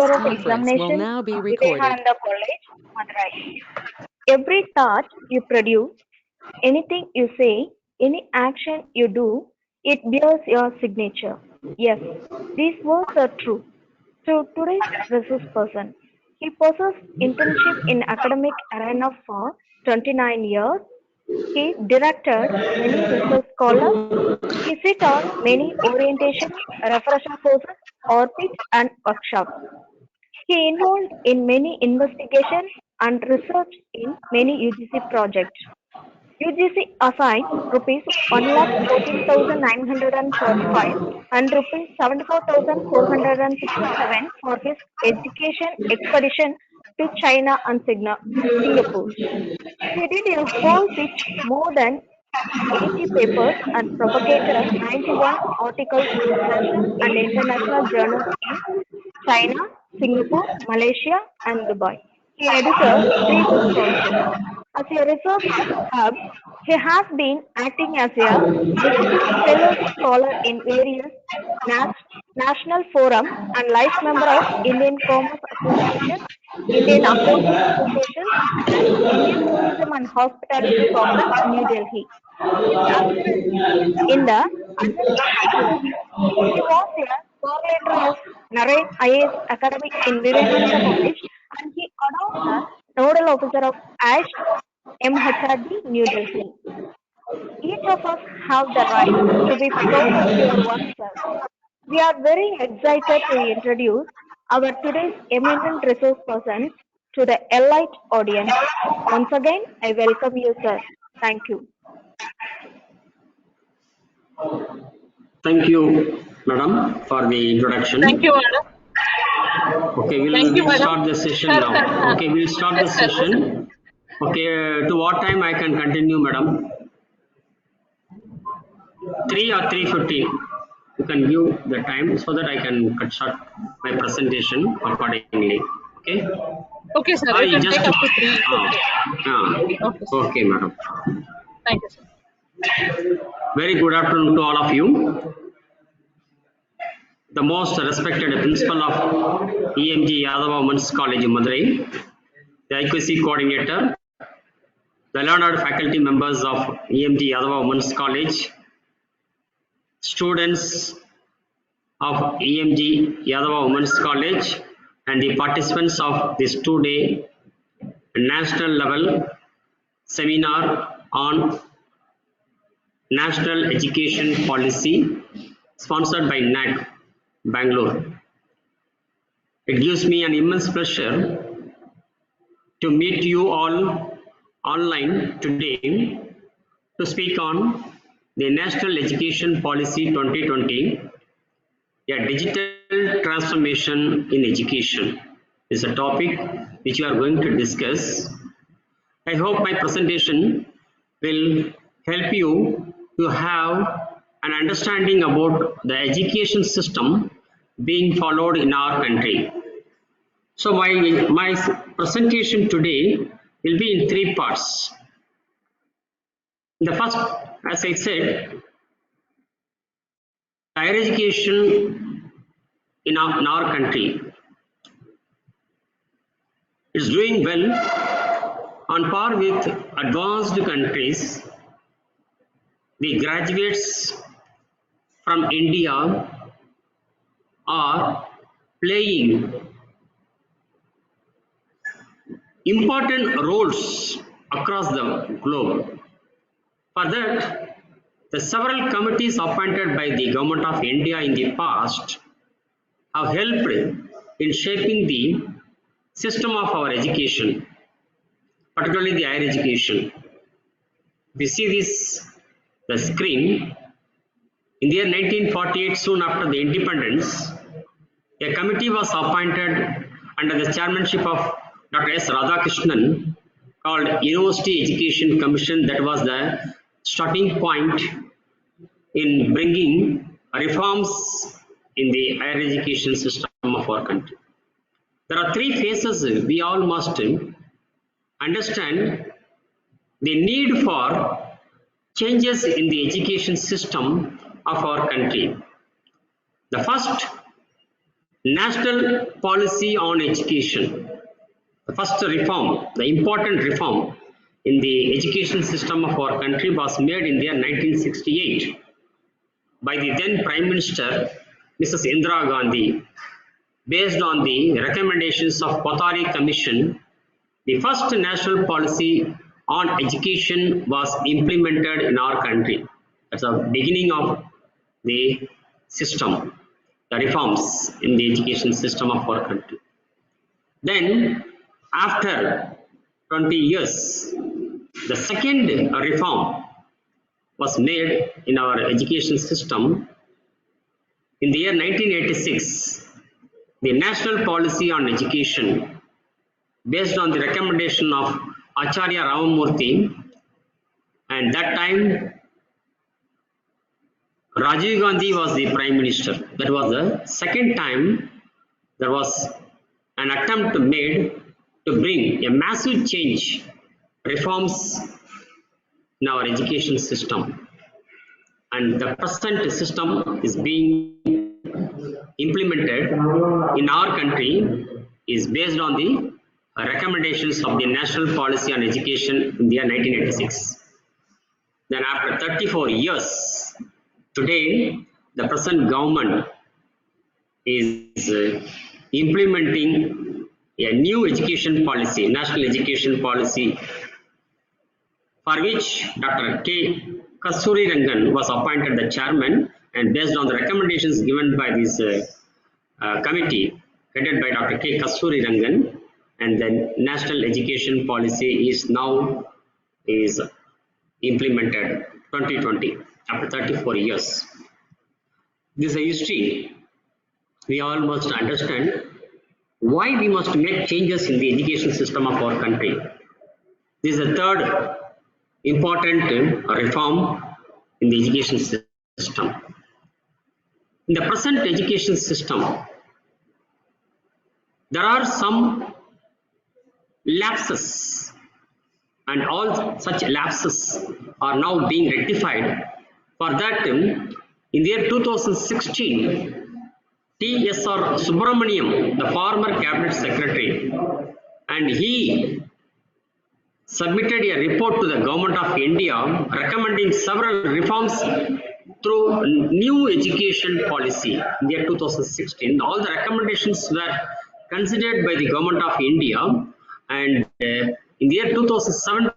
year of conference will examination, now be recorded. Vivekananda College, Madurai. Every thought you produce, anything you say, any action you do, it bears your signature. Yes, these words are true. So today's resource person, he possesses internship in academic arena for 29 years. He directed many research scholars. He sit on many orientation, refresher courses, orbits and workshops. He involved in many investigations and research in many UGC projects. UGC assigned rupees 1,14,945 and rupees 74,467 for his education expedition to China and Singapore. He did a whole pitch more than 80 papers and propagated 91 articles in national and international journals in China, Singapore, Malaysia, and Dubai. He edited 3 books also. As a research hub, he has been acting as a visiting fellow scholar in various nas- national forums and life member of Indian Commerce Association, Indian Accounting Association, and Indian Tourism and Hospitality Congress, New Delhi. Active in the advocacy group. He was a coordinator of Narayan IAS Academy in Vivekananda College and he adopted the nodal officer of ASH MHRD, New Delhi. Each of us have the right to be proud of your oneself. We are very excited to introduce our today's eminent resource person to the elite audience. Once again, I welcome you, sir. Thank you. Thank you, madam, for the introduction. Thank you, madam. Okay, we'll start the session now. Okay, we'll start the session. Okay, to what time I can continue, madam? 3 or 3:15. You can give the time so that I can cut short my presentation accordingly. Okay. Okay, sir. You can take up to 3. Okay, madam. Thank you, sir. Very good afternoon to all of you. The most respected principal of EMG Yadava Women's College, Madurai, the IQC coordinator, the learned faculty members of EMG Yadava Women's College, students of EMG Yadava Women's College, and the participants of this 2-day national level seminar on National Education Policy sponsored by NAC, Bangalore. It gives me an immense pleasure to meet you all online today to speak on the National Education Policy 2020, a digital transformation in education is a topic which we are going to discuss. I hope my presentation will help you to have an understanding about the education system being followed in our country. So my presentation today will be in 3 parts. The first, as I said, higher education in our country is doing well on par with advanced countries. The graduates from India are playing important roles across the globe. For that, the several committees appointed by the Government of India in the past have helped in shaping the system of our education, particularly the higher education. We see this, the screen. In the year 1948, soon after the independence, a committee was appointed under the chairmanship of Dr. S. Radhakrishnan called University Education Commission. That was the starting point in bringing reforms in the higher education system of our country. There are 3 phases we all must understand the need for changes in the education system of our country. The first National policy on education. The first reform, the important reform in the education system of our country was made in the year 1968 by the then Prime Minister Mrs. Indira Gandhi, based on the recommendations of Kothari Commission. The first national policy on education was implemented in our country. That's the beginning of the system, the reforms in the education system of our country. Then, after 20 years, the second reform was made in our education system in the year 1986. The national policy on education, based on the recommendation of Acharya Ramamurthy, and that time Rajiv Gandhi was the Prime Minister. That was the second time there was an attempt made to bring a massive change, reforms in our education system. And the present system is being implemented in our country is based on the recommendations of the National Policy on Education in the year 1986. Then after 34 years, today the present government is implementing a new education policy, national education policy, for which Dr. K. Kasturi Rangan was appointed the chairman, and based on the recommendations given by this committee headed by Dr. K. Kasturi Rangan, and the national education policy is now implemented 2020 after 34 years. This is a history. We all must understand why we must make changes in the education system of our country. This is the third important reform in the education system. In the present education system, there are some lapses, and all such lapses are now being rectified. For that, in the year 2016, T.S.R. Subramaniam, the former cabinet secretary, and he submitted a report to the government of India recommending several reforms through new education policy in the year 2016. All the recommendations were considered by the government of India, and in the year 2017,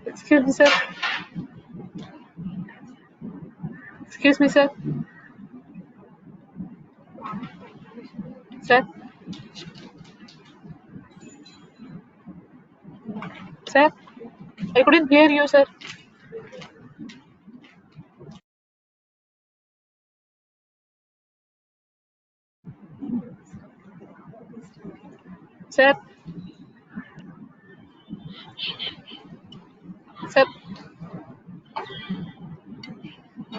Excuse me, sir. Excuse me, sir. Sir. Sir. I couldn't hear you, sir. Sir. Sir.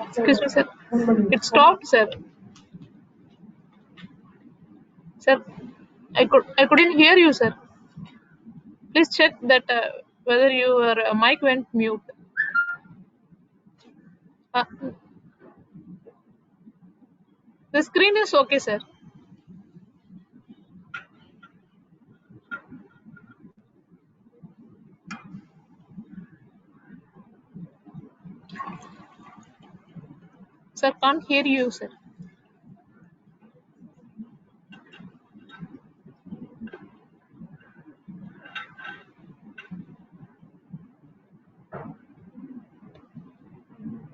Excuse me, sir. It stopped, sir. Sir. I couldn't hear you, sir. Please check that whether your mic went mute. Uh, the screen is okay, sir. Sir, can't hear you, sir.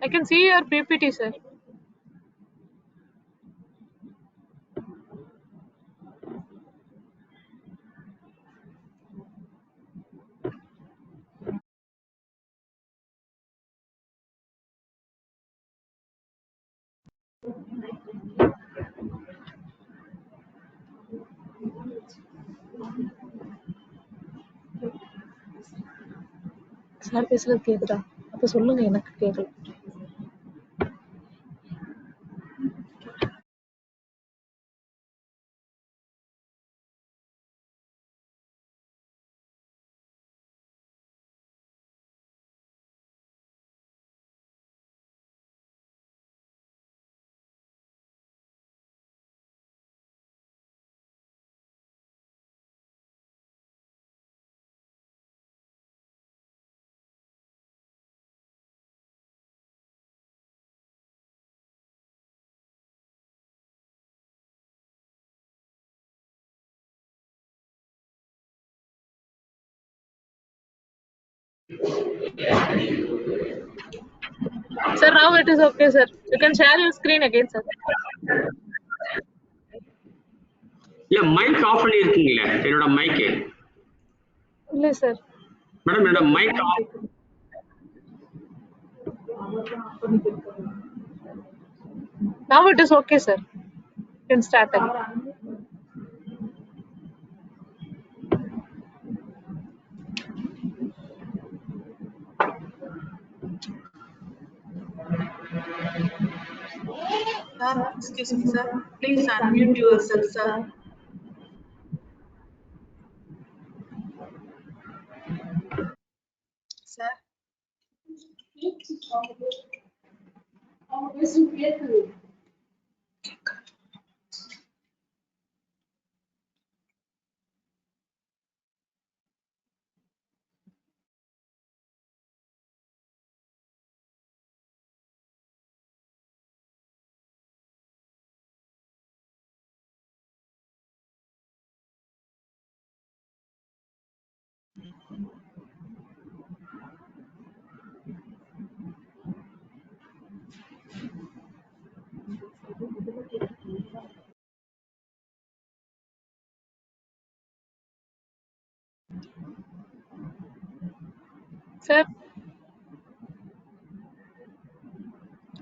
I can see your PPT, sir. Sir பேசுறது கேக்குதா? அப்ப சொல்லுங்க, எனக்கு கேட்கல. Sir, now it is okay, sir. You can share your screen again, sir. இல்ல mic off பண்ணிருக்கீங்களே என்னோட mic. இல்ல சார். மேடம் என்னோட mic off. Now it is okay, sir. You can start again. Sir, excuse me, sir. Please unmute yourself, sir. Sir. Sir.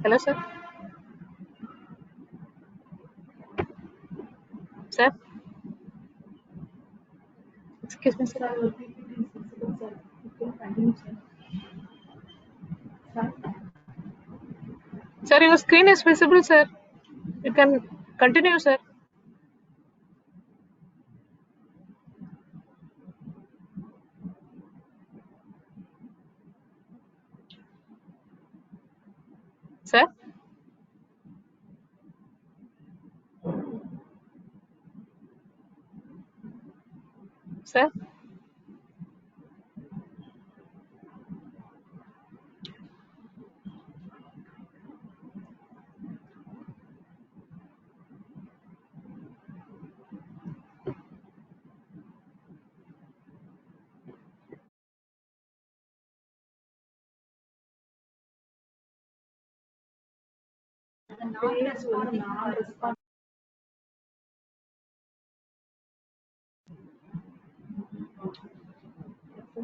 Hello, sir. Sir. Excuse me, sir. Sir, your screen is visible, sir. You can continue, sir. Sir. Sir.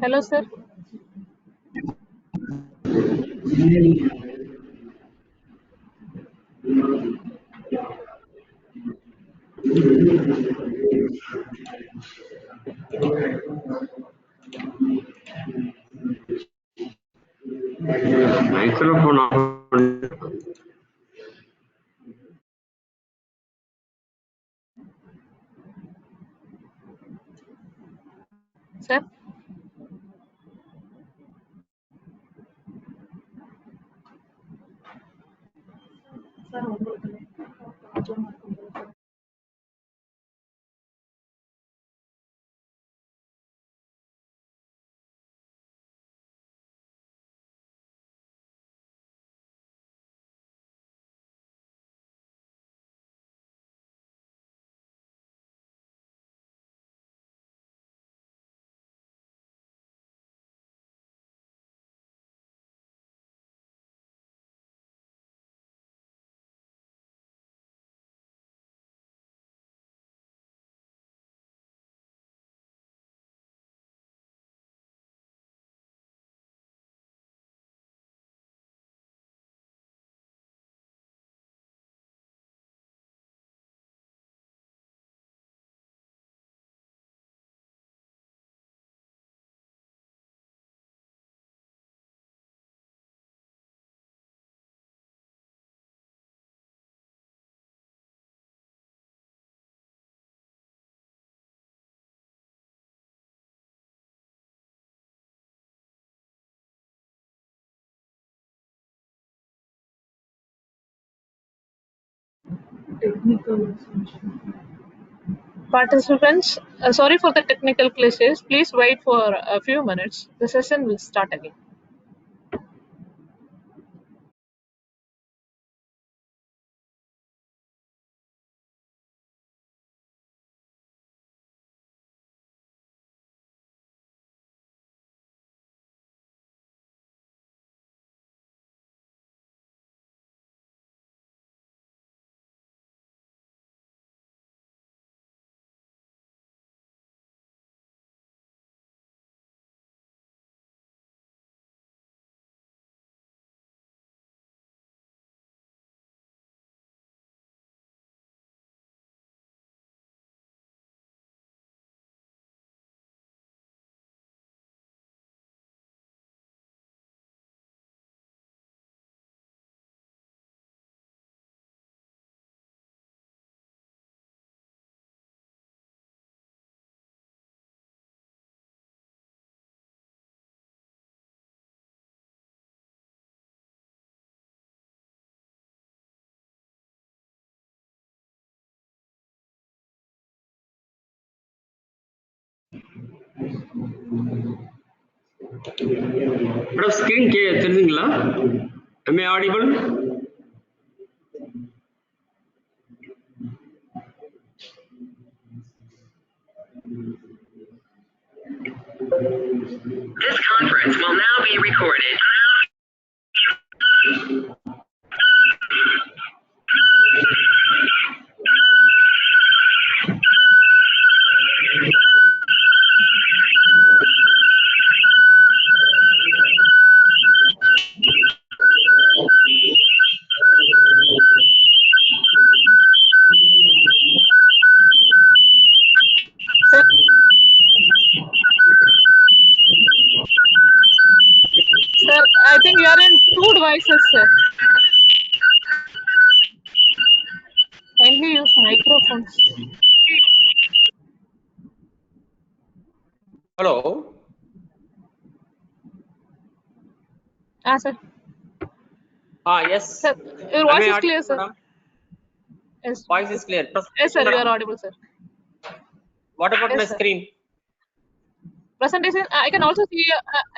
Hello, sir. Microphone off. Sir. Participants, sorry for the technical glitches. Please wait for a few minutes. The session will start again. Madam, screen தெரியுதுங்களா? Am I audible? This conference will now be recorded. Sir, sir, I think you are in two devices, sir. Kindly use microphones. Hello. Sir. Yes. Sir, your Am voice I is clear, audible, sir. madam? Yes. Voice is clear. Yes, sir, you are Madam, audible, sir. what about my Yes, sir. screen? Presentation, I can also see,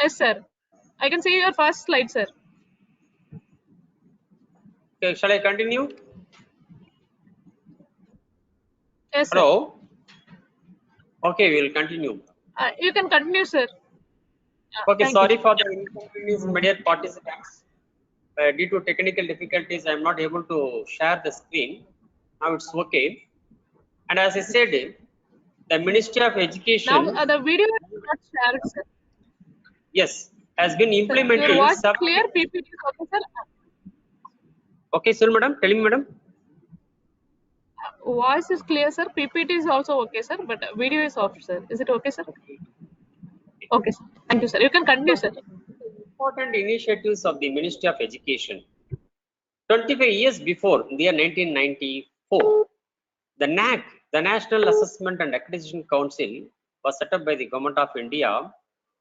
yes, sir. I can see your first slide, sir. Okay, shall I continue? Yes, sir. Hello. Okay, we will continue. You can continue, sir. Okay, Thank sorry you. for the inconvenience, immediate participants. Due to technical difficulties, I am not able to share the screen. Now it's okay. And as I said, the Ministry of Now, Education, the video is not shared, sir. yes, has been Sir, your implementing voice is several. clear, PPT is okay, sir. Okay, sir, madam, tell me, madam. Voice is clear, sir. PPT is also okay, sir. But video is off, sir. Is it okay, sir? Okay, sir. Thank you, sir. You can continue, sir. Important initiatives of the Ministry of Education. 25 years before, in the year 1994, the NAC, the National Assessment and Accreditation Council, was set up by the Government of India.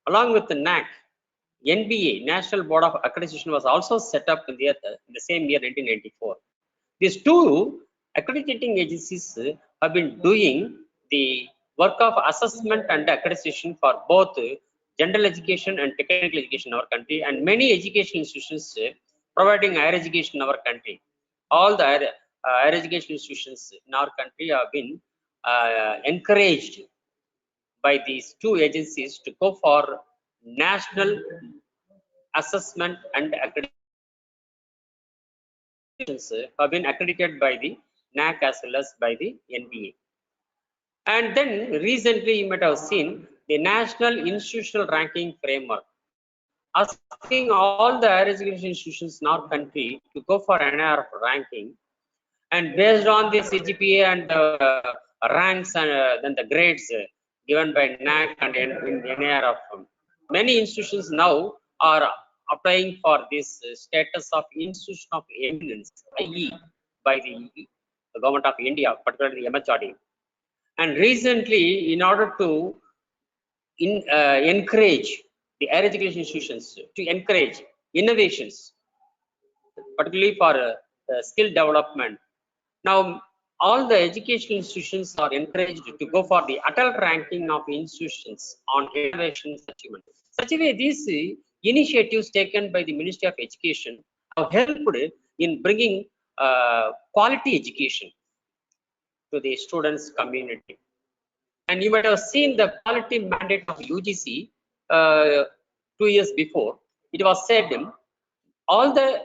Along with the NAC, NBA, National Board of Accreditation, was also set up in the same year, 1994. These two accrediting agencies have been doing the work of assessment and accreditation for both general education and technical education in our country, and many education institutions providing higher education in our country. All the higher education institutions in our country have been encouraged by these two agencies to go for national assessment and accreditation, have been accredited by the NAC as well as by the NBA. And then recently you might have seen the National Institutional Ranking Framework, asking all the higher education institutions in our country to go for NIRF ranking, and based on the CGPA and the ranks and then the grades given by NAC and in NIRF, many institutions now are applying for this status of institution of eminence, IE, by the Government of India, particularly the MHRD. And recently, in order to encourage the higher education institutions to encourage innovations, particularly for skill development, now all the educational institutions are encouraged to go for the adult ranking of institutions on innovation achievement. Such a way, these initiatives taken by the Ministry of Education have helped in bringing quality education to the students community. And you might have seen the quality mandate of UGC 2 years before. It was said all the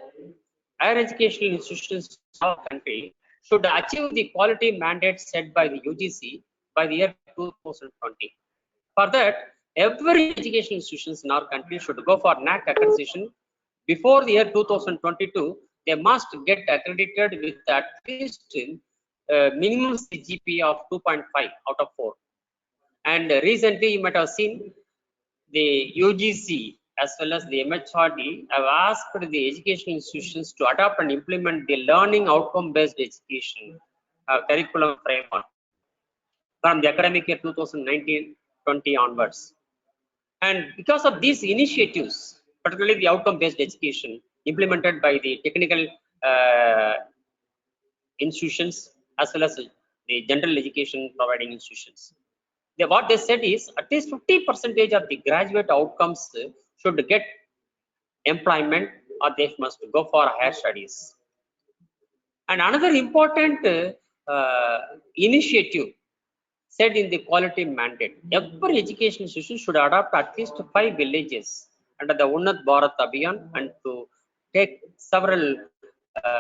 higher educational institutions of our country should achieve the quality mandate set by the UGC by the year 2020. For that, every educational institutions in our country should go for NAC accreditation before the year 2022. They must get accredited with at least minimum CGPA of 2.5 out of 4. And recently, you might have seen the UGC as well as the MHRD have asked the educational institutions to adopt and implement the learning outcome-based education curriculum framework from the academic year 2019-20 onwards. And because of these initiatives, particularly the outcome-based education implemented by the technical institutions as well as the general education providing institutions, what they said is at least 50% of the graduate outcomes should get employment or they must go for higher studies. And another important initiative said in the quality mandate, every education institution should adopt at least 5 villages under the Unnat Bharat Abhiyan and to take several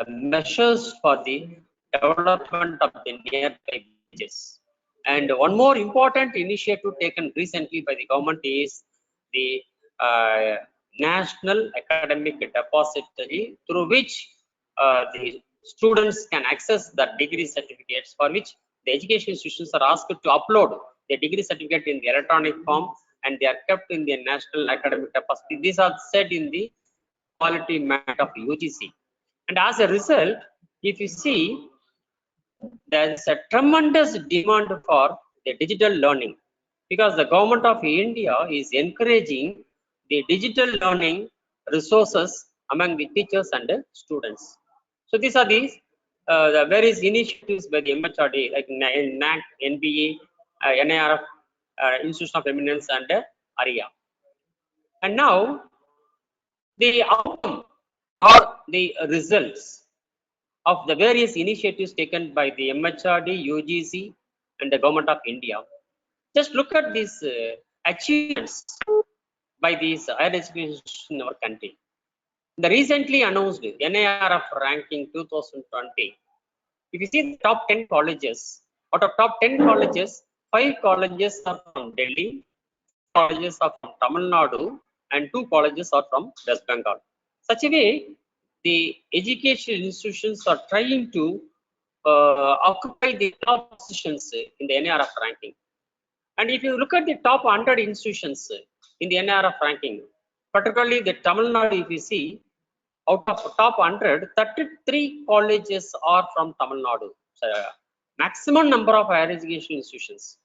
measures for the development of the nearby villages. And one more important initiative taken recently by the government is the National Academic Depository, through which the students can access the degree certificates, for which the education institutions are asked to upload the degree certificate in the electronic form and they are kept in the National Academic Depository. These are said in the quality mandate of UGC. And as a result, if you see, there is a tremendous demand for the digital learning because the government of India is encouraging the digital learning resources among the teachers and the students. So these are the various initiatives by the MHRD like NAC, NBA, NIRF, Institution of Eminence and ARIA. And now the outcome or the results of the various initiatives taken by the MHRD, UGC and the government of India. Just look at these achievements by these higher education in our country. The recently announced NIRF ranking 2020. If you see the top 10 colleges, out of top 10 colleges, 5 colleges are from Delhi, 4 colleges are from Tamil Nadu, and 2 colleges are from West Bengal. Such a way, the educational institutions are trying to occupy the top positions in the NIRF ranking. And if you look at the top 100 institutions in the NIRF ranking, particularly the Tamil Nadu, if you see, out of top 100, 33 colleges are from Tamil Nadu. So, maximum number of higher education institutions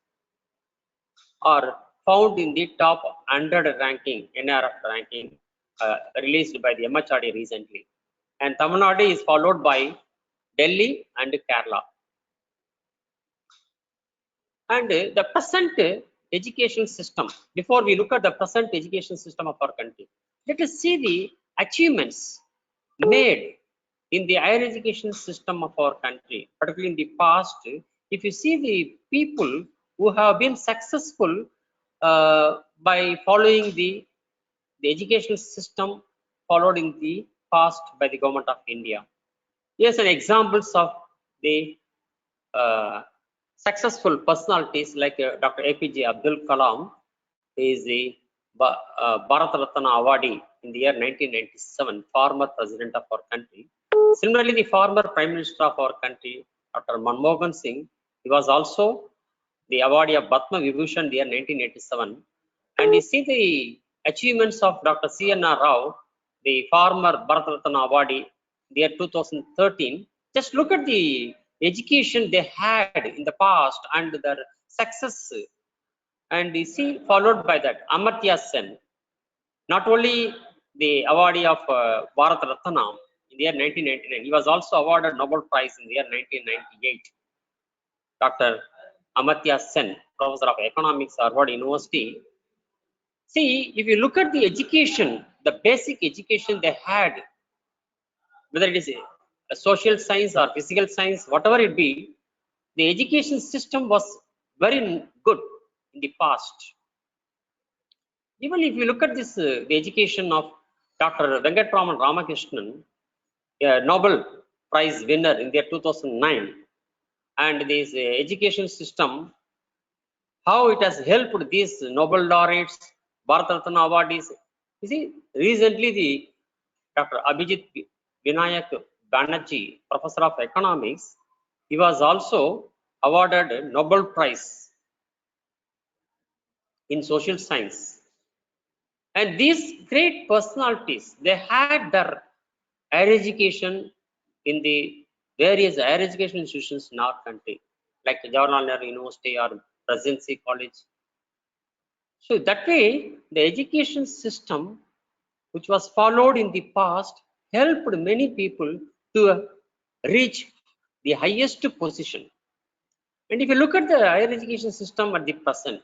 are found in the top 100 ranking, NIRF ranking, released by the MHRD recently. And Tamil Nadu is followed by Delhi and Kerala. And the present education system, before we look at the present education system of our country, let us see the achievements made in the higher education system of our country, particularly in the past. If you see the people who have been successful by following the educational system followed in the past by the government of India. Here's an examples of the successful personalities like Dr. APJ Abdul Kalam. He is the Bharat Ratna awardee in the year 1997, former president of our country. Similarly, the former prime minister of our country, Dr. Manmohan Singh, he was also the awardee of Padma Vibhushan in the year 1987. And you see the achievements of Dr. C.N.R. Rao, the former Bharat Ratna awardee, the year 2013. Just look at the education they had in the past and their success. And you see, followed by that, Amartya Sen, not only the awardee of Bharat Ratna in the year 1999, he was also awarded Nobel Prize in the year 1998. Dr. Amartya Sen, Professor of Economics, Harvard University. See, if you look at the education, the basic education they had, whether it is a social science or physical science, whatever it be, the education system was very good in the past. Even if you look at this, the education of Dr. Venkatraman Ramakrishnan, a Nobel Prize winner in the year 2009, and this education system, how it has helped these Nobel laureates, Bharat Ratna awardees. You see, recently the Dr. Abhijit Vinayak Banerjee, Professor of Economics, he was also awarded a Nobel Prize in social science. And these great personalities, they had their higher education in the various higher education institutions in our country, like Jawaharlal Nehru University or Presidency College. So that way, the education system, which was followed in the past, helped many people to reach the highest position. And if you look at the higher education system at the present,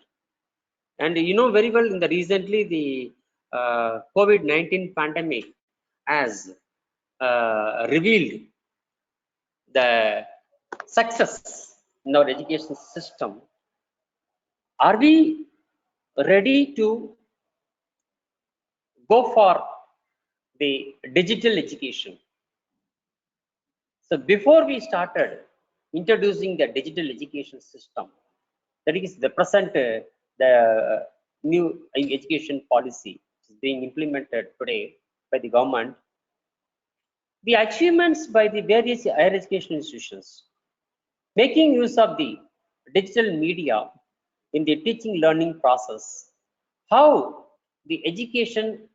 and you know very well in the recently the COVID-19 pandemic has revealed the success in our education system. Are we ready to go for the digital education? So before we started introducing the digital education system, that is the present the new education policy which is being implemented today by the government, the achievements by the various higher education institutions making use of the digital media in the teaching learning process, how the education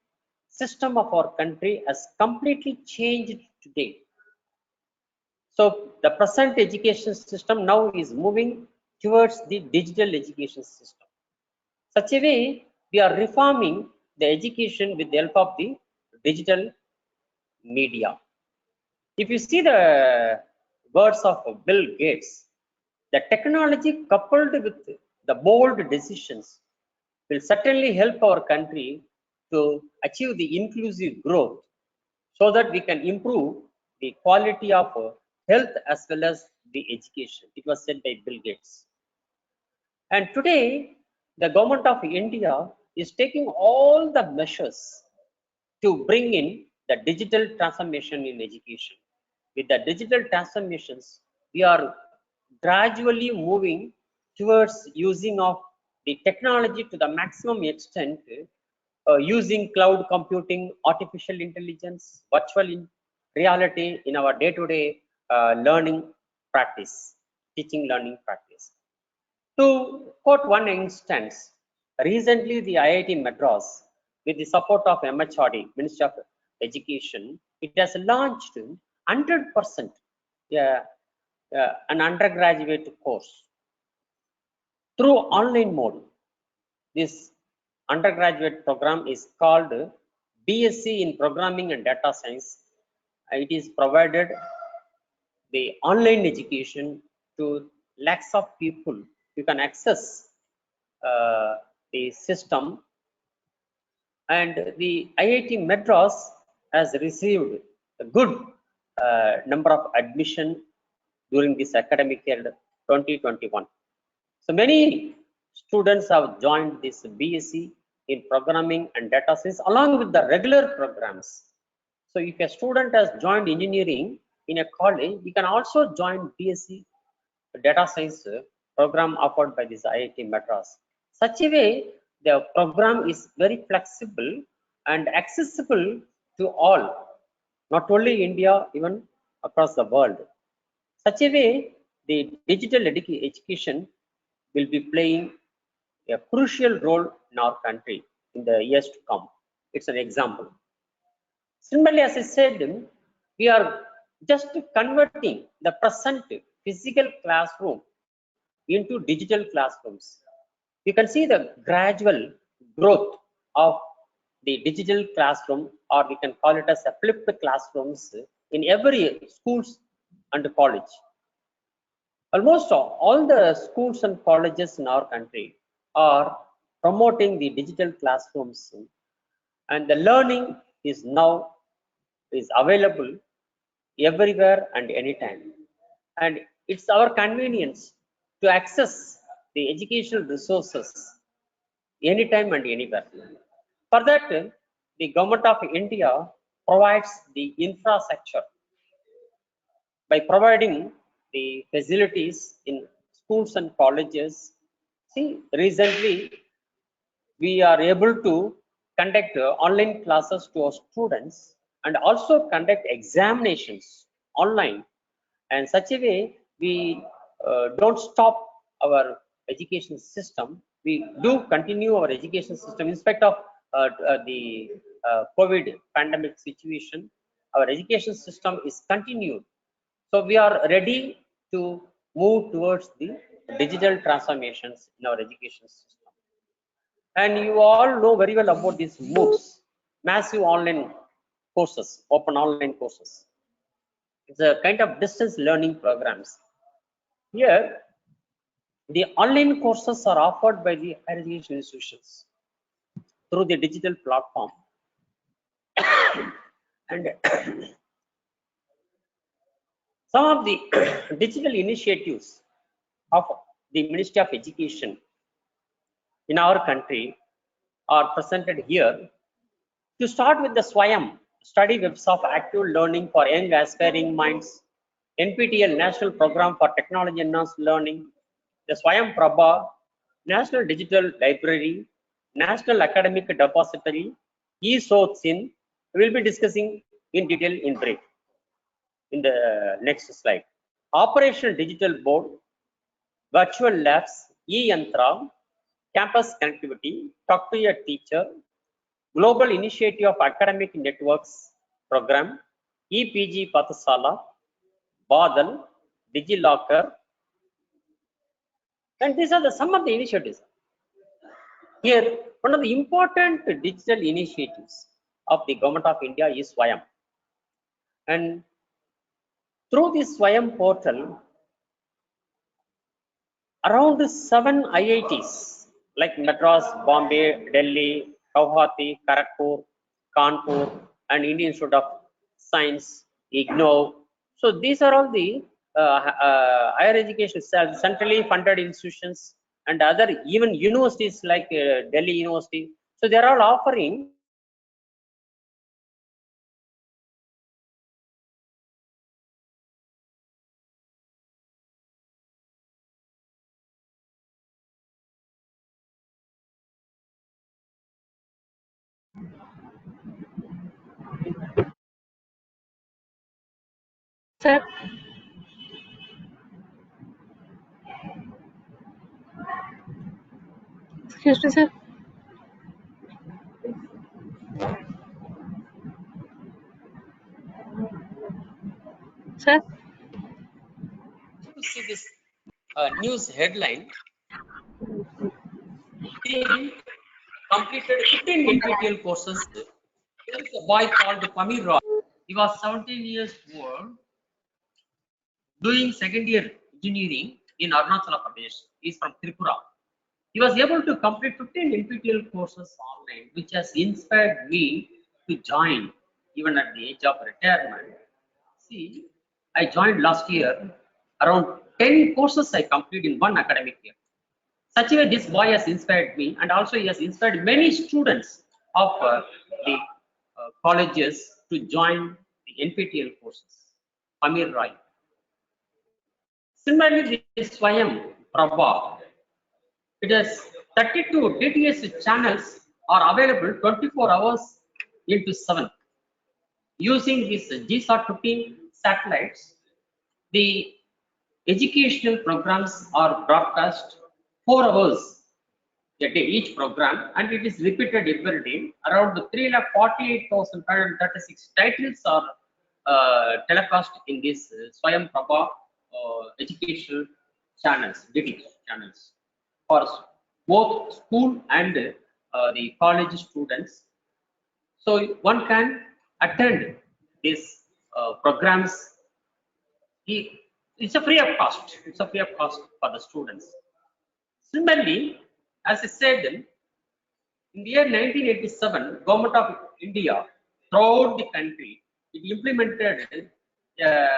system of our country has completely changed today. So the present education system now is moving towards the digital education system. Such a way, we are reforming the education with the help of the digital media. If you see the words of Bill Gates, the technology coupled with the bold decisions will certainly help our country to achieve the inclusive growth so that we can improve the quality of health as well as the education. It was said by Bill Gates. And today, the government of India is taking all the measures to bring in the digital transformation in education. With the digital transformations, we are gradually moving towards using of the technology to the maximum extent, using cloud computing, artificial intelligence, virtual reality in our day-to-day learning practice, teaching learning practice. To quote one instance, recently the IIT Madras, with the support of MHRD, Ministry of Education, it has launched 100% an undergraduate course through online mode. This undergraduate program is called BSc in Programming and Data Science. It is provided the online education to lakhs of people. You can access the system, and the IIT Madras has received a good number of admission during this academic year 2021. So many students have joined this BSc in Programming and Data Science along with the regular programs. So if a student has joined engineering in a college, he can also join BSc Data Science program offered by this IIT Madras. Such a way, the program is very flexible and accessible to all, not only India, even across the world. Such a way, the digital education will be playing a crucial role in our country in the years to come. It's an example. Similarly, as I said, we are just converting the present physical classroom into digital classrooms. You can see the gradual growth of the digital classroom, or we can call it as a flipped classrooms in every schools and college. Almost all the schools and colleges in our country are promoting the digital classrooms, and the learning is now is available everywhere and anytime. And it's our convenience to access the educational resources anytime and anywhere. For that, the government of India provides the infrastructure by providing the facilities in schools and colleges. See, recently we are able to conduct online classes to our students and also conduct examinations online, and such a way we don't stop our education system. We do continue our education system in spite of the COVID pandemic situation. Our education system is continued, so we are ready to move towards the digital transformations in our education system. And you all know very well about these MOOCs, massive online courses, open online courses. It's a kind of distance learning programs. Here, the online courses are offered by the higher education institutions through the digital platform. And some of the digital initiatives of the Ministry of Education in our country are presented here. To start with the SWAYAM, Study Webs of Active Learning for Young Aspiring Minds, NPTEL National Program for Technology Enhanced Learning, the SWAYAM Prabha, National Digital Library, National Academic Depository, eSourcing. We will be discussing in detail in brief in the next slide. Operational Digital Board, Virtual Labs, eYantra, Campus Connectivity, Talk to Your Teacher, Global Initiative of Academic Networks Program, EPG Pathsala, Badal, DigiLocker, and these are some of the initiatives. Here, one of the important digital initiatives of the Government of India is SWAYAM. And through this SWAYAM portal, around 7 IITs like Madras, Bombay, Delhi, Guwahati, Kharagpur, Kanpur, and Indian Institute of Science, IGNOU. So these are all the higher education centrally funded institutions and other even universities like Delhi University. So they are all offering Sir, excuse me, sir. Sir, to see this news headline. He completed 15 NPTEL courses. There is a boy called Pamir Roy. He was 17 years old, doing second year engineering in Arunachal Pradesh. He is from Tripura. He was able to complete 15 NPTEL courses online, which has inspired me to join even at the age of retirement. See, I joined last year. Around 10 courses I completed in one academic year. Such a way, this boy has inspired me, and also he has inspired many students of the colleges to join the NPTEL courses. Pamir Roy. Similarly, this SWAYAM Prabha, it has 32 DTS channels are available 24 hours into 7. Using these GSAT 15 satellites, the educational programs are broadcast 4 hours a day each program, and it is repeated every day. Around 348,536 titles are telecast in this SWAYAM Prabha educational channels, DTH channels, for both school and the college students. So one can attend these programs It's a free of cost. It's a free of cost for the students. Similarly, as I said, in the year 1987, Government of India, throughout the country, it implemented a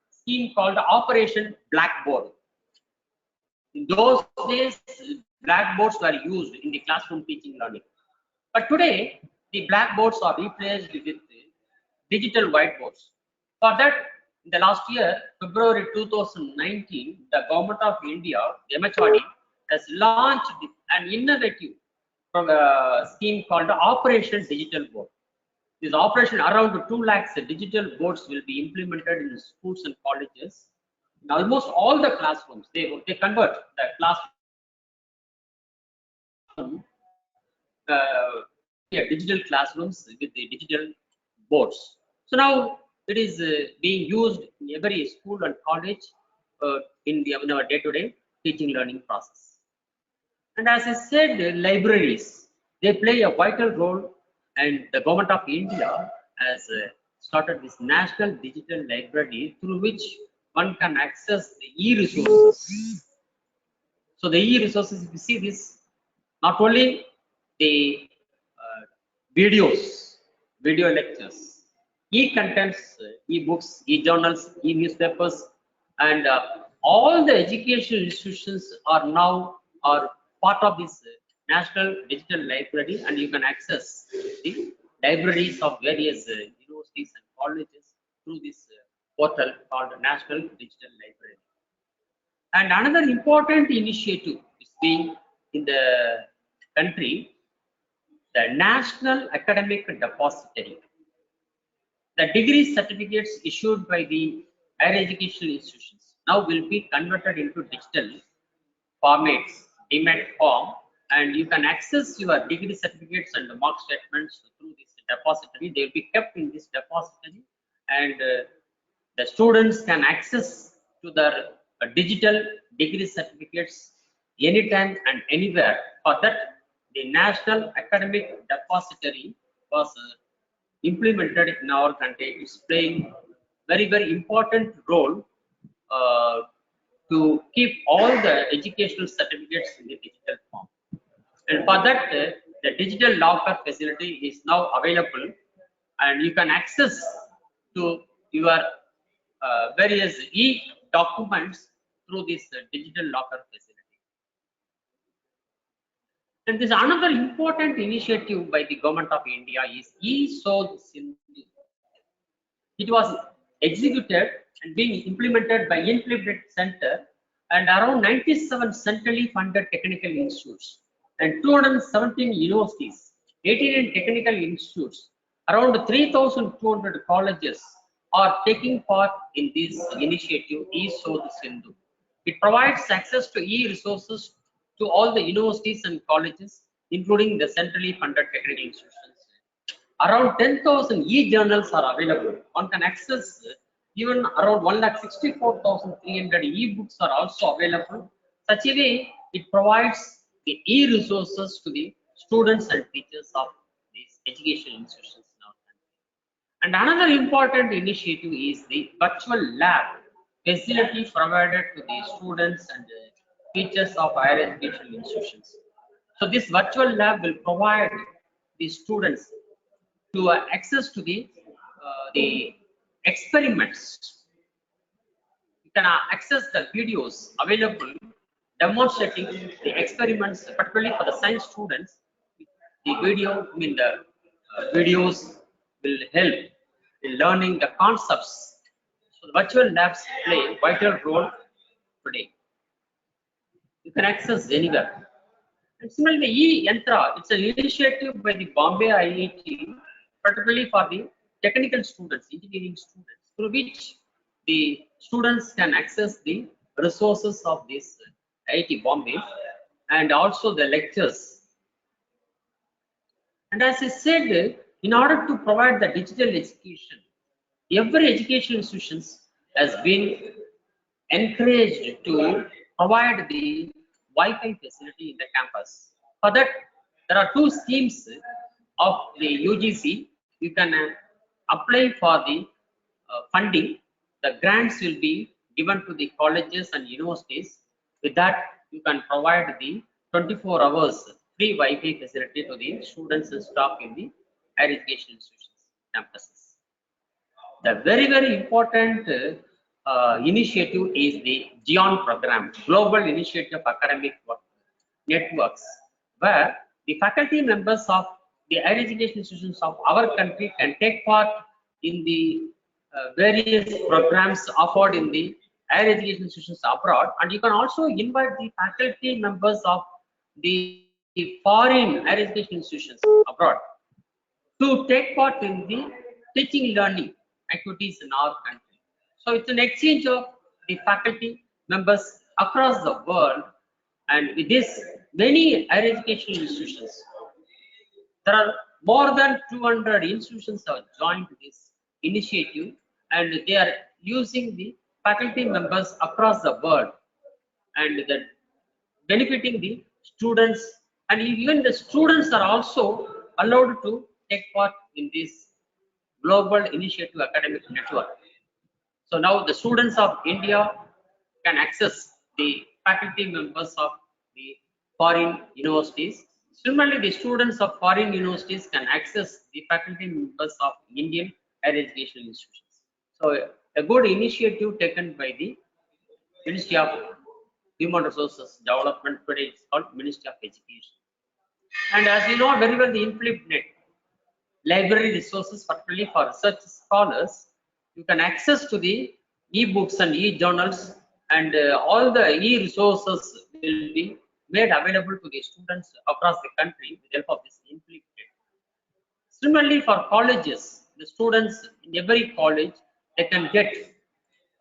scheme called Operation Blackboard. In those days, blackboards were used in the classroom teaching learning. But today, the blackboards are replaced with digital whiteboards. For that, in the last year, February 2019, the Government of India, MHRD, has launched an innovative scheme called Operation Digital Board. This operation, around 2 lakhs digital boards will be implemented in schools and colleges. In almost all the classrooms, they convert the classroom digital classrooms with the digital boards. So now it is being used in every school and college in our day-to-day teaching learning process. And as I said, libraries, they play a vital role, and the Government of India has started this National Digital Library through which one can access the e-resources. So the e-resources, if you see this, not only the videos, video lectures, e-contents, e-books, e-journals, e-newspapers, and all the educational institutions are now part of this National Digital Library, and you can access the libraries of various universities and colleges through this portal called National Digital Library. And another important initiative is being in the country, the National Academic Depository. The degree certificates issued by the higher educational institutions now will be converted into digital formats, DMAT form, and you can access your degree certificates and mark statements through this depository. They will be kept in this depository, and the students can access to their digital degree certificates anytime and anywhere. For that, the National Academic Depository was implemented in our country. It's playing very important role to keep all the educational certificates in the digital form. And for that, the digital locker facility is now available, and you can access to your various e-documents through this digital locker facility. And this another important initiative by the Government of India is eSodh Sindhu. It was executed and being implemented by Inflipt Center and around 97 centrally funded technical institutes and 217 universities, 89 technical institutes, around 3,200 colleges are taking part in this initiative eSodh Sindhu. It provides access to e-resources to all the universities and colleges, including the centrally funded technical institutions. Around 10,000 e-journals are available. One can access even around 1,64,300 e-books are also available. Such a way, it provides the e-resources to the students and teachers of these educational institutions in our country. And another important initiative is the virtual lab facility provided to the students and teachers of higher educational institutions. So this virtual lab will provide the students to access to the experiments. You can access the videos available demonstrating the experiments, particularly for the science students. The videos will help in learning the concepts. So the virtual labs play a vital role today. You can access anywhere. And similarly, e-Yantra, it's an initiative by the Bombay IIT, particularly for the technical students, engineering students, through which the students can access the resources of this IIT Bombay and also the lectures. And as I said, in order to provide the digital education, every educational institutions has been encouraged to provide the Wi-Fi facility in the campus. For that, there are two schemes of the UGC. You can apply for the funding. The grants will be given to the colleges and universities. With that, you can provide the 24 hours free Wi-Fi facility to the students and staff in the higher education institutions campuses. The very important initiative is the GEON program, Global Initiative of Academic Networks, where the faculty members of the higher education institutions of our country can take part in the various programs offered in the higher education institutions abroad, and you can also invite the faculty members of the foreign higher education institutions abroad to take part in the teaching learning activities in our country. So it's an exchange of the faculty members across the world, and with this many higher education institutions, there are more than 200 institutions have joined this initiative, and they are using the faculty members across the world, and the benefiting the students, and even the students are also allowed to take part in this global initiative academic network. So now the students of India can access the faculty members of the foreign universities. Similarly, the students of foreign universities can access the faculty members of Indian higher education institutions. So a good initiative taken by the Ministry of Human Resources Development, today it's called Ministry of Education. And as you know very well, the InflipNet library resources, particularly for research scholars, you can access to the e-books and e-journals, and all the e-resources will be made available to the students across the country with the help of this InflipNet. Similarly, for colleges, the students in every college, they can get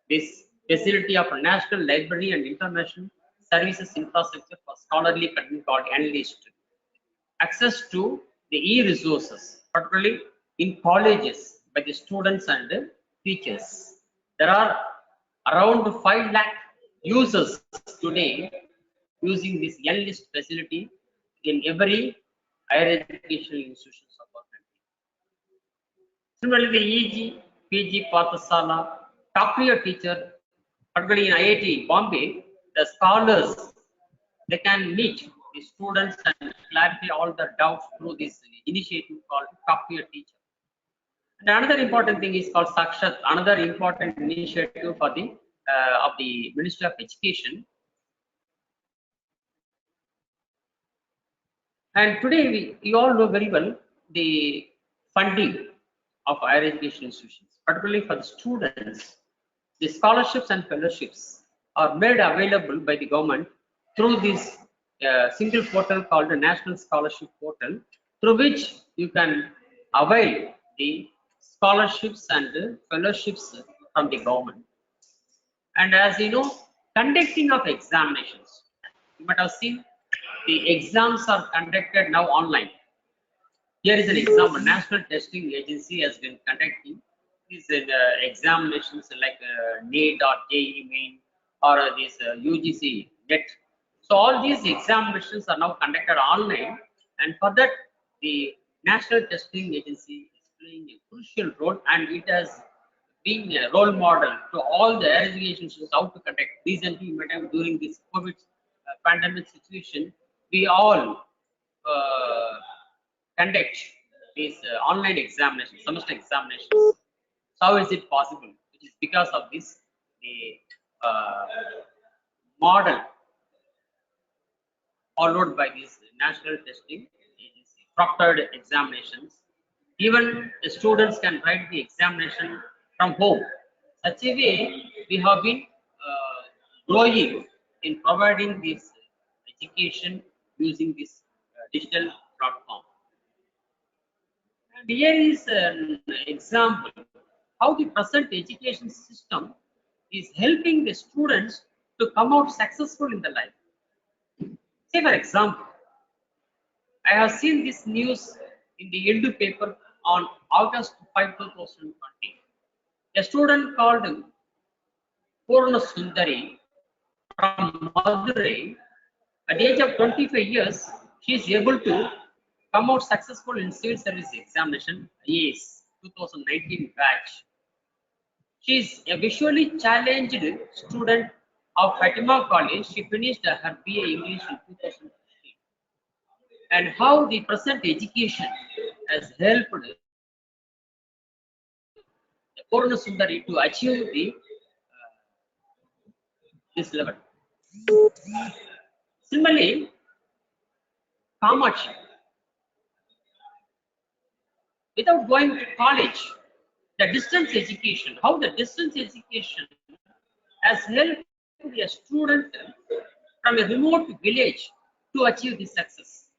this facility of a national library and international services infrastructure for scholarly content called Analyst. Access to the e-resources, particularly in colleges by the students and teachers. There are around 5 lakh users today using this Enlist facility in every higher educational institutions of our country. Similarly, the EG, PG, Pathasala, top tier teacher, particularly in IIT Bombay, the scholars, they can meet the students and clarify all the doubts through this initiative called top tier teacher. And another important thing is called Sakshat, another important initiative for the of the Ministry of Education. And today you all know very well the funding of higher education institutions, particularly for the students. The scholarships and fellowships are made available by the government through this single portal called the National Scholarship Portal, through which you can avail the scholarships and fellowships from the government. And as you know, conducting of examinations, you might have seen the exams are conducted now online. Here is an example. National Testing Agency has been conducting these examinations like NEET or JEE Main or this UGC NET. So all these examinations are now conducted online, and for that the National Testing Agency is playing a crucial role, and it has been a role model to all the higher education institutions how to conduct. Recently, during this COVID pandemic situation, we all conduct these online examinations, semester examinations. So how is it possible? It is because of this the model followed by this National Testing Agency, proctored examinations. Even the students can write the examination from home. Such a way, we have been growing in providing this education using this digital platform. And here is an example how the present education system is helping the students to come out successful in the life. Say for example, I have seen this news in the Hindu paper on August 5, 2020. A student called Purna Sundari from Madurai, at the age of 25 years, she is able to come out successful in civil service examination, IAS 2019 batch. She is a visually challenged student of Fatima College. She finished her BA English in 2015. And how the present education has helped the Purna Sundari to achieve this level. Similarly, Kamachi, without going to college, the distance education, how the distance education has helped a student from a remote village to achieve this success.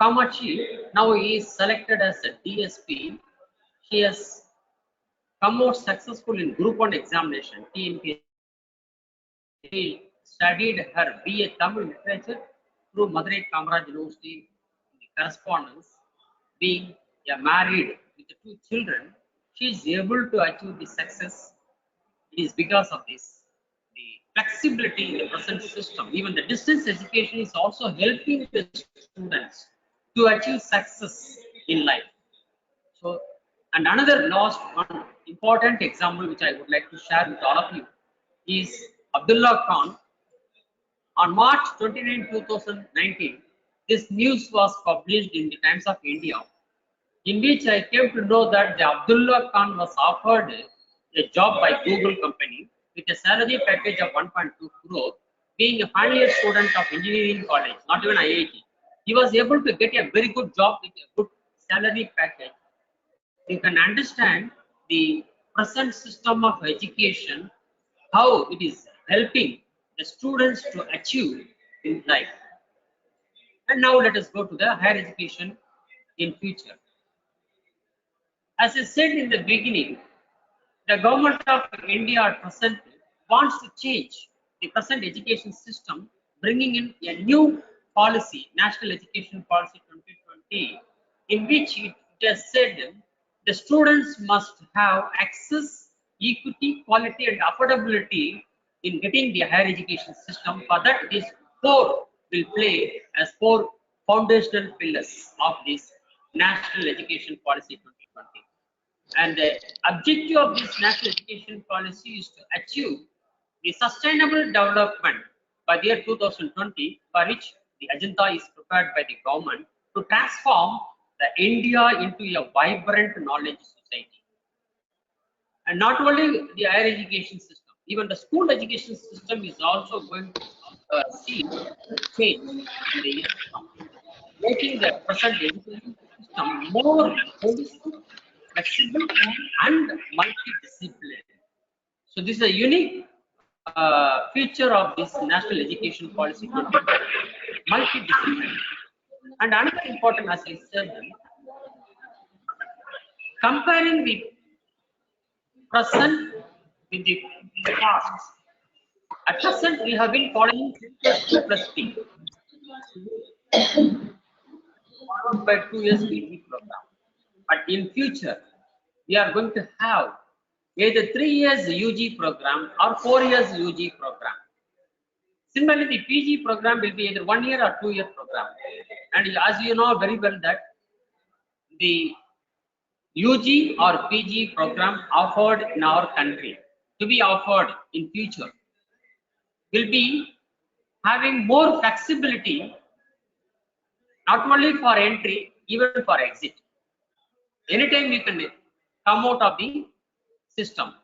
Kamachi now is selected as a DSP. She has come out successful in Group 1 examination, TNPSC. She studied her BA Tamil Literature through Madurai Kamaraj University in the correspondence. Being a married with 2 children, she is able to achieve this success. It is because of this, the flexibility in the present system. Even the distance education is also helping the students to achieve success in life. So, and another last one important example which I would like to share with all of you is Abdullah Khan. On March 29, 2019, this news was published in the Times of India, in which I came to know that the Abdullah Khan was offered a job by Google company with a salary package of 1.2 crore, being a final year student of engineering college, not even IIT. He was able to get a very good job with a good salary package. You can understand the present system of education, how it is helping the students to achieve in life. And now let us go to the higher education in future. As I said in the beginning, the government of India at present wants to change the present education system, bringing in a new policy, National Education Policy 2020, in which it has said the students must have access, equity, quality, and affordability in getting the higher education system. For that, these 4 will play as 4 foundational pillars of this National Education Policy 2020. And the objective of this national education policy is to achieve the sustainable development by the year 2020, for which the agenda is prepared by the government to transform the India into a vibrant knowledge society. And not only the higher education system, even the school education system is also going to see change in the years to come, making the present education system more holistic, flexible, and multidisciplinary. So this is a unique feature of this National Education Policy, multidisciplinary. And another important, as I said, comparing the present with the past. At present, we have been following 2+T, followed by 2 years PG program. But in future, we are going to have either 3 years UG program or 4 years UG program. Similarly, the PG program will be either 1 year or 2 year program. And as you know very well that the UG or PG program offered in our country, to be offered in future, will be having more flexibility, not only for entry, even for exit. Anytime you can come out of the system.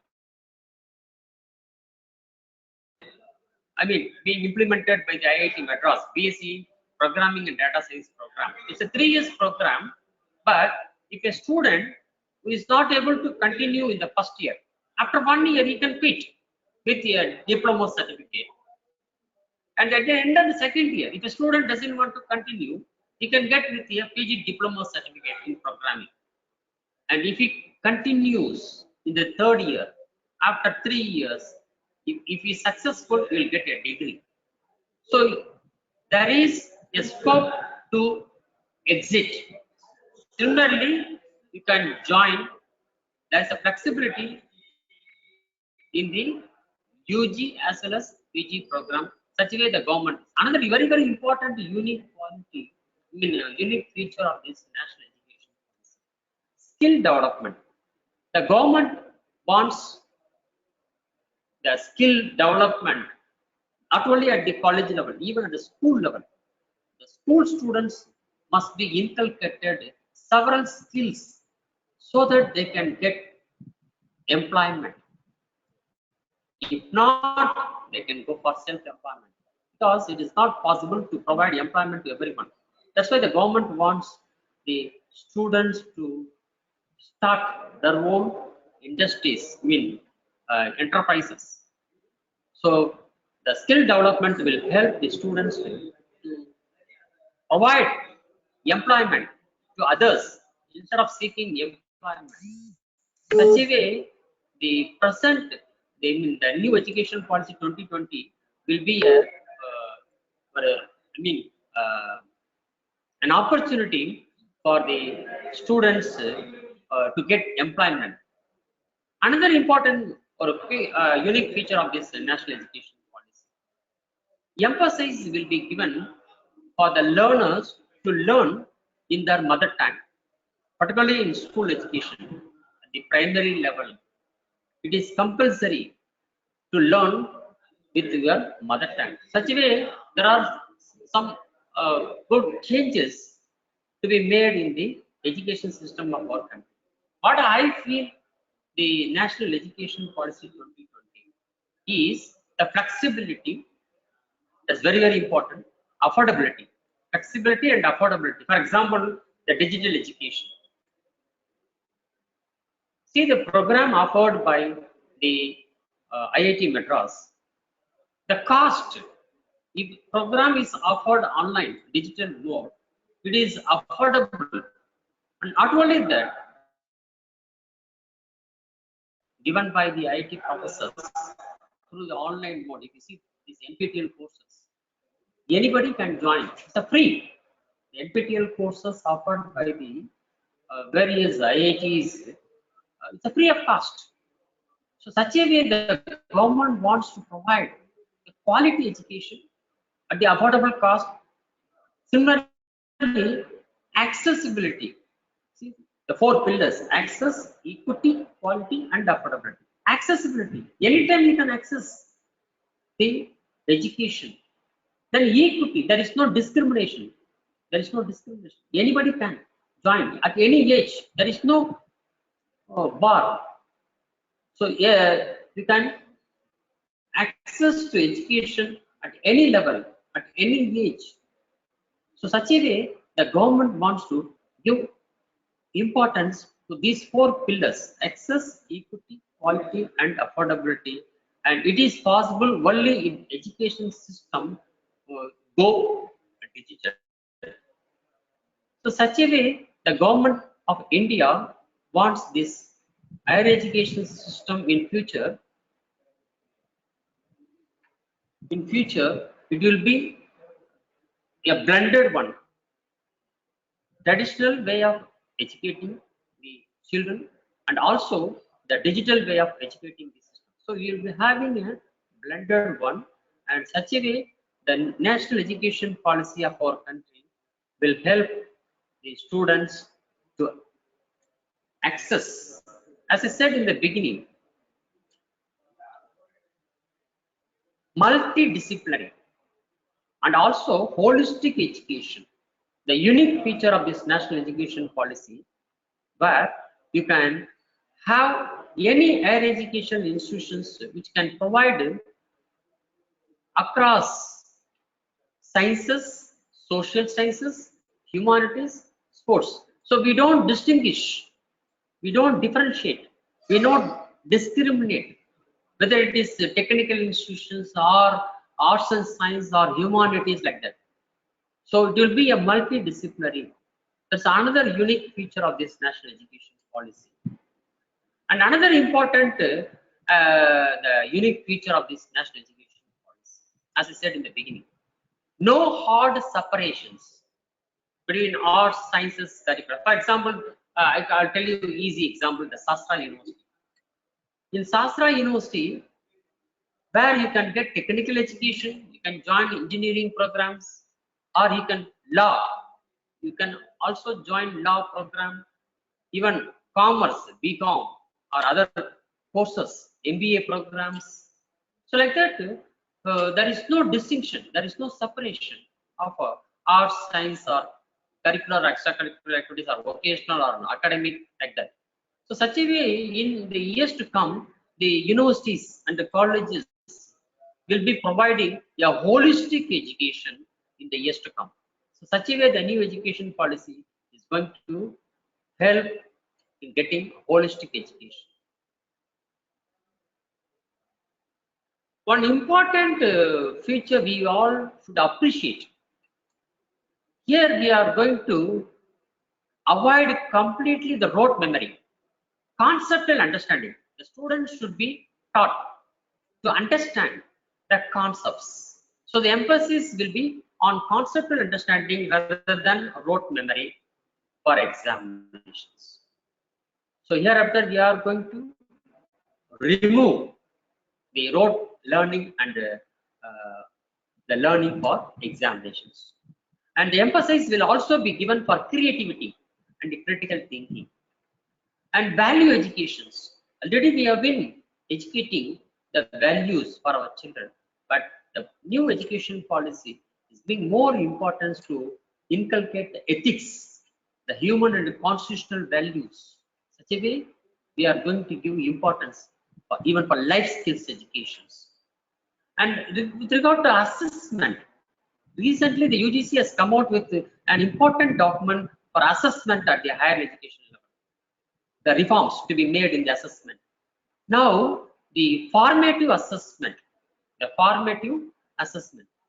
I mean, being implemented by the IIT Madras, BSc Programming and Data Science program. It's a 3 years program, but if a student who is not able to continue in the first year, after 1 year he can quit with a diploma certificate. And at the end of the second year, if a student doesn't want to continue, he can get with a PG diploma certificate in programming. And if he continues in the third year, after 3 years, if he is successful, he will get a degree. So there is a scope to exit. Similarly, you can join. There is a flexibility in the UG as well as PG program. Such a way the government. Another very important unique quality, unique feature of this national education policy: skill development. The government wants the skill development, not only at the college level, even at the school level. The school students must be inculcated several skills so that they can get employment. If not, they can go for self-employment because it is not possible to provide employment to everyone. That's why the government wants the students to start their own industries, enterprises. So the skill development will help the students to provide employment to others instead of seeking employment. Such a way, the new education policy 2020 will be an opportunity for the students to get employment. Another important or unique feature of this national education policy, emphasis will be given for the learners to learn in their mother tongue, particularly in school education at the primary level. It is compulsory to learn with your mother tongue. Such a way, there are some good changes to be made in the education system of our country. What I feel the National Education Policy 2020 is the flexibility. That's very, very important. Affordability, flexibility and affordability. For example, the digital education. See the program offered by the IIT Madras. The cost, if program is offered online, digital mode, it is affordable. And not only that, given by the IIT professors through the online mode. If you see these NPTEL courses, anybody can join. It's a free. The NPTEL courses offered by the various IITs, it's a free of cost. So such a way the government wants to provide a quality education at the affordable cost. Similarly, accessibility. See the four pillars: access, equity, quality, and affordability. Accessibility. Anytime you can access the education. Then equity. There is no discrimination. There is no discrimination. Anybody can join at any age. There is no bar. So yeah, you can access to education at any level, at any age. So such a way, the government wants to give importance to these four pillars: access, equity, quality, and affordability. And it is possible only in education system go digital. So such a way, the government of India wants this higher education system in future. In future, it will be a blended one. Traditional way of educating the children and also the digital way of educating the system. So we will be having a blended one, and such a way the national education policy of our country will help the students to access, as I said in the beginning, multidisciplinary and also holistic education. The unique feature of this national education policy, where you can have any higher education institutions which can provide across sciences, social sciences, humanities, sports. So we don't distinguish, we don't differentiate, we don't discriminate, whether it is technical institutions or arts and science or humanities like that. So it will be a multidisciplinary. That's another unique feature of this national education policy. And another important the unique feature of this national education policy, as I said in the beginning, no hard separations between arts, sciences, curriculum. For example, I'll tell you easy example, the Sastra University. In Sastra University, where you can get technical education, you can join engineering programs, or you can law. You can also join law program, even commerce, BCom, or other courses, MBA programs, So like that, there is no distinction, there is no separation of arts, science, or curricular, extracurricular activities, or vocational, or academic, like that. So such a way, in the years to come, the universities and the colleges will be providing a holistic education in the years to come. So such a way, the new education policy is going to help in getting holistic education. One important feature we all should appreciate. Here we are going to avoid completely the rote memory, conceptual understanding. The students should be taught to understand the concepts. So the emphasis will be on conceptual understanding rather than rote memory for examinations. So hereafter we are going to remove the rote learning and the learning for examinations. And the emphasis will also be given for creativity and critical thinking and value educations. Already we have been educating the values for our children, but the new education policy is being more importance to inculcate the ethics, the human and constitutional values. Such a way we are going to give importance for, even for life skills educations. And with regard to assessment, recently the UGC has come out with an important document for assessment at the higher education level. The reforms to be made in the assessment. Now, the formative assessment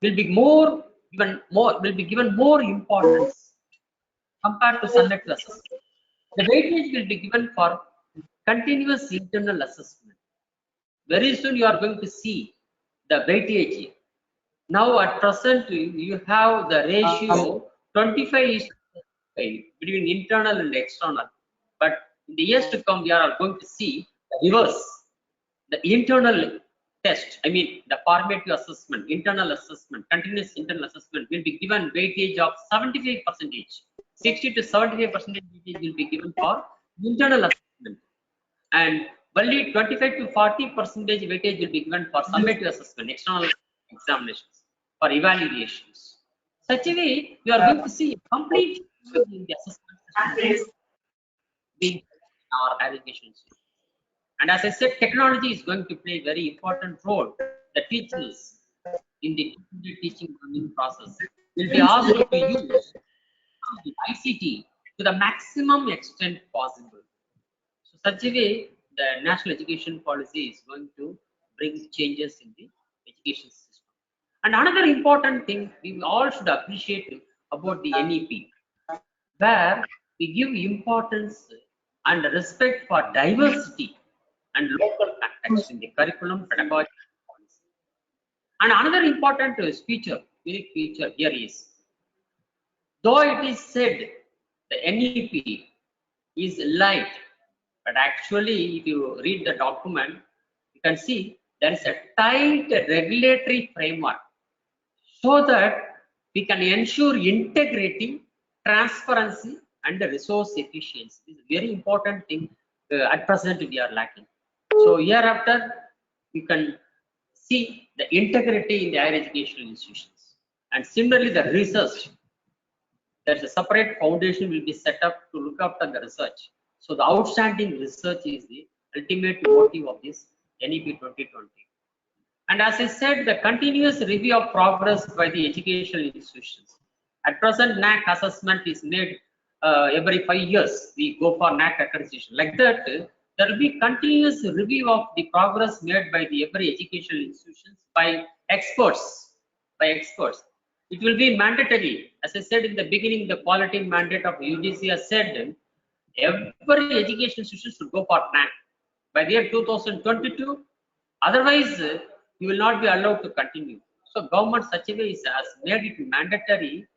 will be given more importance compared to summative assessment. The weightage will be given for continuous internal assessment. Very soon you are going to see the weightage. Now at present you have the ratio 25:5 between internal and external. But in the years to come we are going to see the reverse. The internal test, I mean the formative assessment, internal assessment, continuous internal assessment will be given weightage of 75%. 60 to 75% weightage will be given for internal assessment. And only 25 to 40% weightage will be given for summative assessment, external examinations, for evaluations. Such a way, you are going to see a complete change in the assessment system being in our education system. And as I said, technology is going to play a very important role. The teachers in the teaching learning process will be asked to use the ICT to the maximum extent possible. So such a way, the national education policy is going to bring changes in the education system. And another important thing we all should appreciate about the NEP, where we give importance and respect for diversity and local context in the curriculum, pedagogy, and policy. And another important unique feature here is, though it is said the NEP is light, but actually if you read the document, you can see there is a tight regulatory framework so that we can ensure integrity, transparency, and resource efficiency. This is a very important thing at present we are lacking. So hereafter, you can see the integrity in the higher educational institutions. And similarly, the research. There's a separate foundation will be set up to look after the research. So the outstanding research is the ultimate motive of this NEP 2020. And as I said, the continuous review of progress by the educational institutions. At present, NAAC assessment is made every 5 years. We go for NAAC accreditation. Like that, there will be continuous review of the progress made by the every educational institutions by experts. It will be mandatory. As I said in the beginning, the quality mandate of UGC has said every education institution should go for NAAC by the year 2022. Otherwise, you will not be allowed to continue. So government such a way has made it mandatory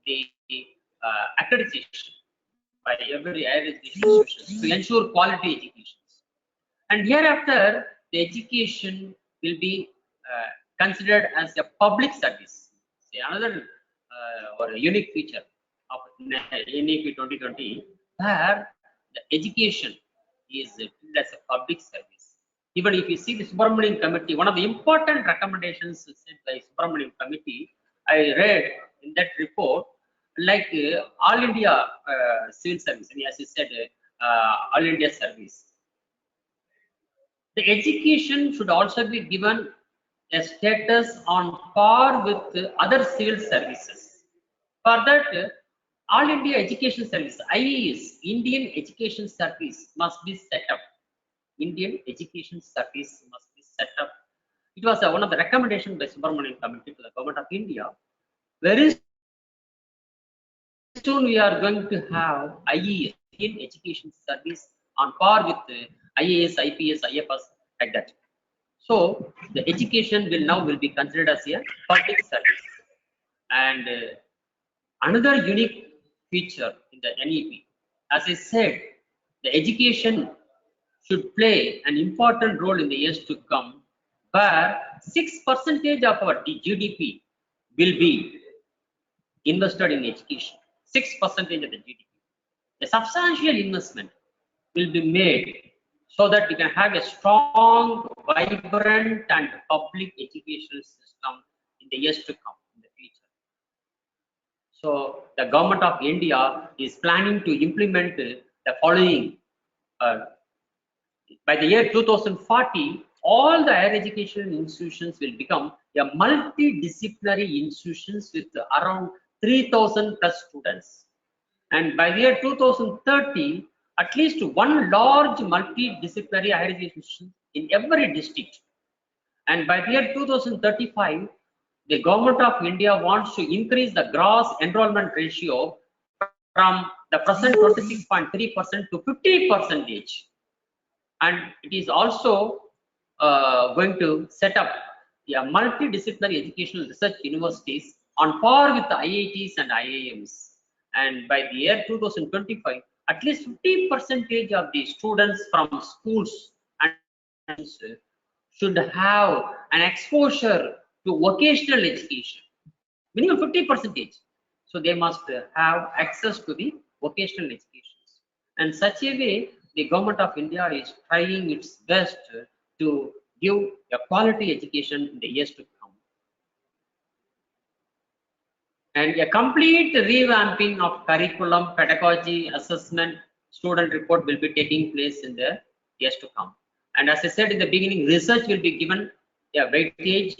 the accreditation by every higher education institution to ensure quality education. And hereafter, the education will be considered as a public service. See, another or a unique feature of NEP 2020, where the education is treated as a public service. Even if you see the Subramanian Committee, one of the important recommendations said by Subramanian Committee, I read in that report, like All India Civil Service, and as you said, All India Service. The education should also be given a status on par with other civil services. For that, All India Education Service, IES, Indian Education Service, must be set up. Indian Education Service must be set up. It was one of the recommendations by Subramanian Committee to the Government of India. Very soon we are going to have IES, Indian Education Service, on par with IAS, IPS, IFS, like that. So the education will be considered as a public service. And another unique feature in the NEP, as I said, the education should play an important role in the years to come, where 6% of our GDP will be invested in education. 6% of the GDP. A substantial investment will be made so that we can have a strong, vibrant, and public educational system in the years to come in the future. So the Government of India is planning to implement the following. By the year 2040, all the higher education institutions will become a multidisciplinary institutions with around 3,000 plus students. And by the year 2030, at least one large multidisciplinary higher education institution in every district. And by the year 2035, the Government of India wants to increase the gross enrollment ratio from the present 26.3% to 50%. And it is also going to set up multidisciplinary educational research universities on par with the IITs and IIMs. And by the year 2025, at least 50% of the students from schools and should have an exposure to vocational education, minimum 50%. So they must have access to the vocational education. And such a way, the Government of India is trying its best to give a quality education in the years to come. And a complete revamping of curriculum, pedagogy, assessment, student report will be taking place in the years to come. And as I said in the beginning, research will be given a weightage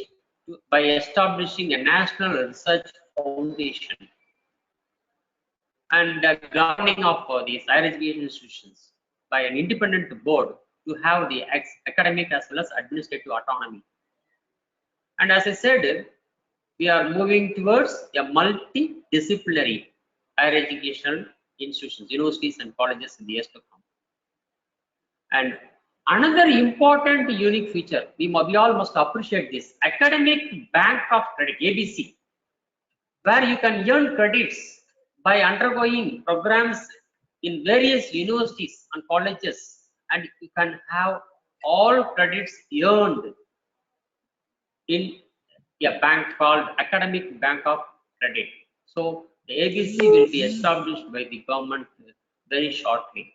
by establishing a national research foundation and the governing of these higher education institutions by an independent board to have the academic as well as administrative autonomy. And as I said, we are moving towards a multidisciplinary higher educational institutions, universities and colleges in the years to come. And another important unique feature, we all must appreciate this, academic bank of credit, ABC, where you can earn credits by undergoing programs in various universities and colleges, and you can have all credits earned in a bank called Academic Bank of Credit. So the ABC will be established by the government very shortly.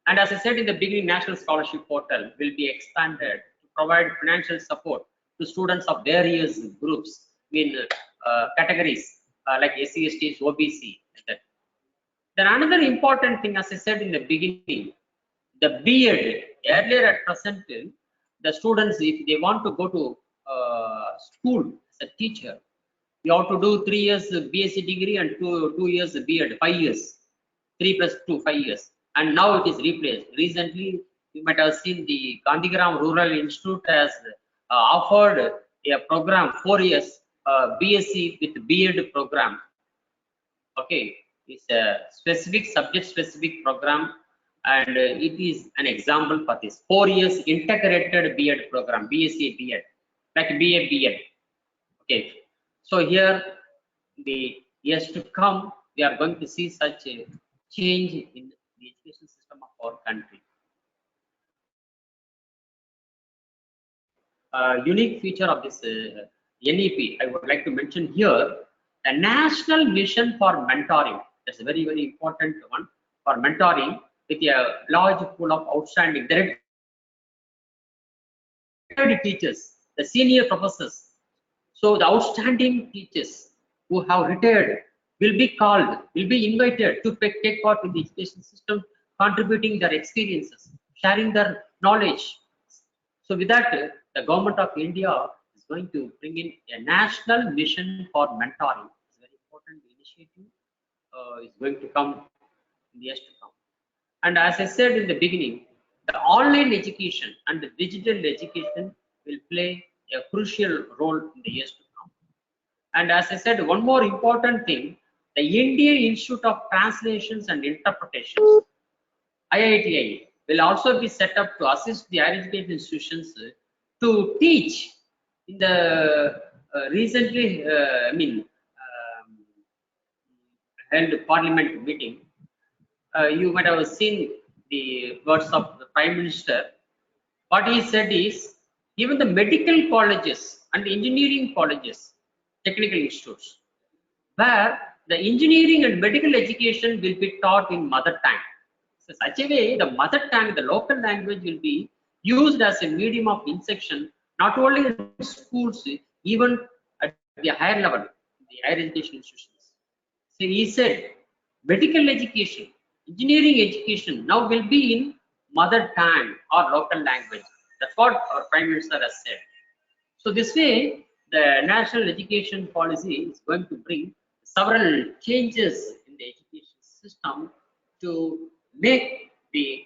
And as I said in the beginning, National Scholarship Portal will be expanded to provide financial support to students of various groups in categories like SC, STs, OBC. Then another important thing, as I said in the beginning, the B.Ed. Earlier at present, the students, if they want to go to school as a teacher, you have to do 3 years BSc degree and 2 years B.Ed, 5 years, 3 plus 2, 5 years. And now it is replaced. Recently, you might have seen the Gandhigram Rural Institute has offered a program 4 years BSc with B.Ed program. Okay, it's a specific subject specific program, and it is an example for this 4 years integrated B.Ed program, BSc B.Ed, like BA B.Ed. Okay, so here the years to come, we are going to see such a change in the education system of our country. Unique feature of this NEP, I would like to mention here, a national mission for mentoring. That's a very, very important one for mentoring with a large pool of outstanding. There retired teachers, the senior professors. So the outstanding teachers who have retired will be called, will be invited to take part in the education system, contributing their experiences, sharing their knowledge. So with that, the government of India is going to bring in a national mission for mentoring. It's a very important initiative. Is going to come in the years to come. And as I said in the beginning, the online education and the digital education will play a crucial role in the years to come. And as I said, one more important thing, the Indian Institute of Translations and Interpretations, IITI, will also be set up to assist the higher education institutions to teach in the recently, held parliament meeting. You might have seen the words of the Prime Minister. What he said is, even the medical colleges and engineering colleges, technical institutes, where the engineering and medical education will be taught in mother tongue. So such a way, the mother tongue, the local language will be used as a medium of instruction, not only in schools, even at the higher level, the higher education institutions. So he said, medical education, engineering education now will be in mother tongue or local language. That's what our Prime Minister has said. So this way, the national education policy is going to bring several changes in the education system to make the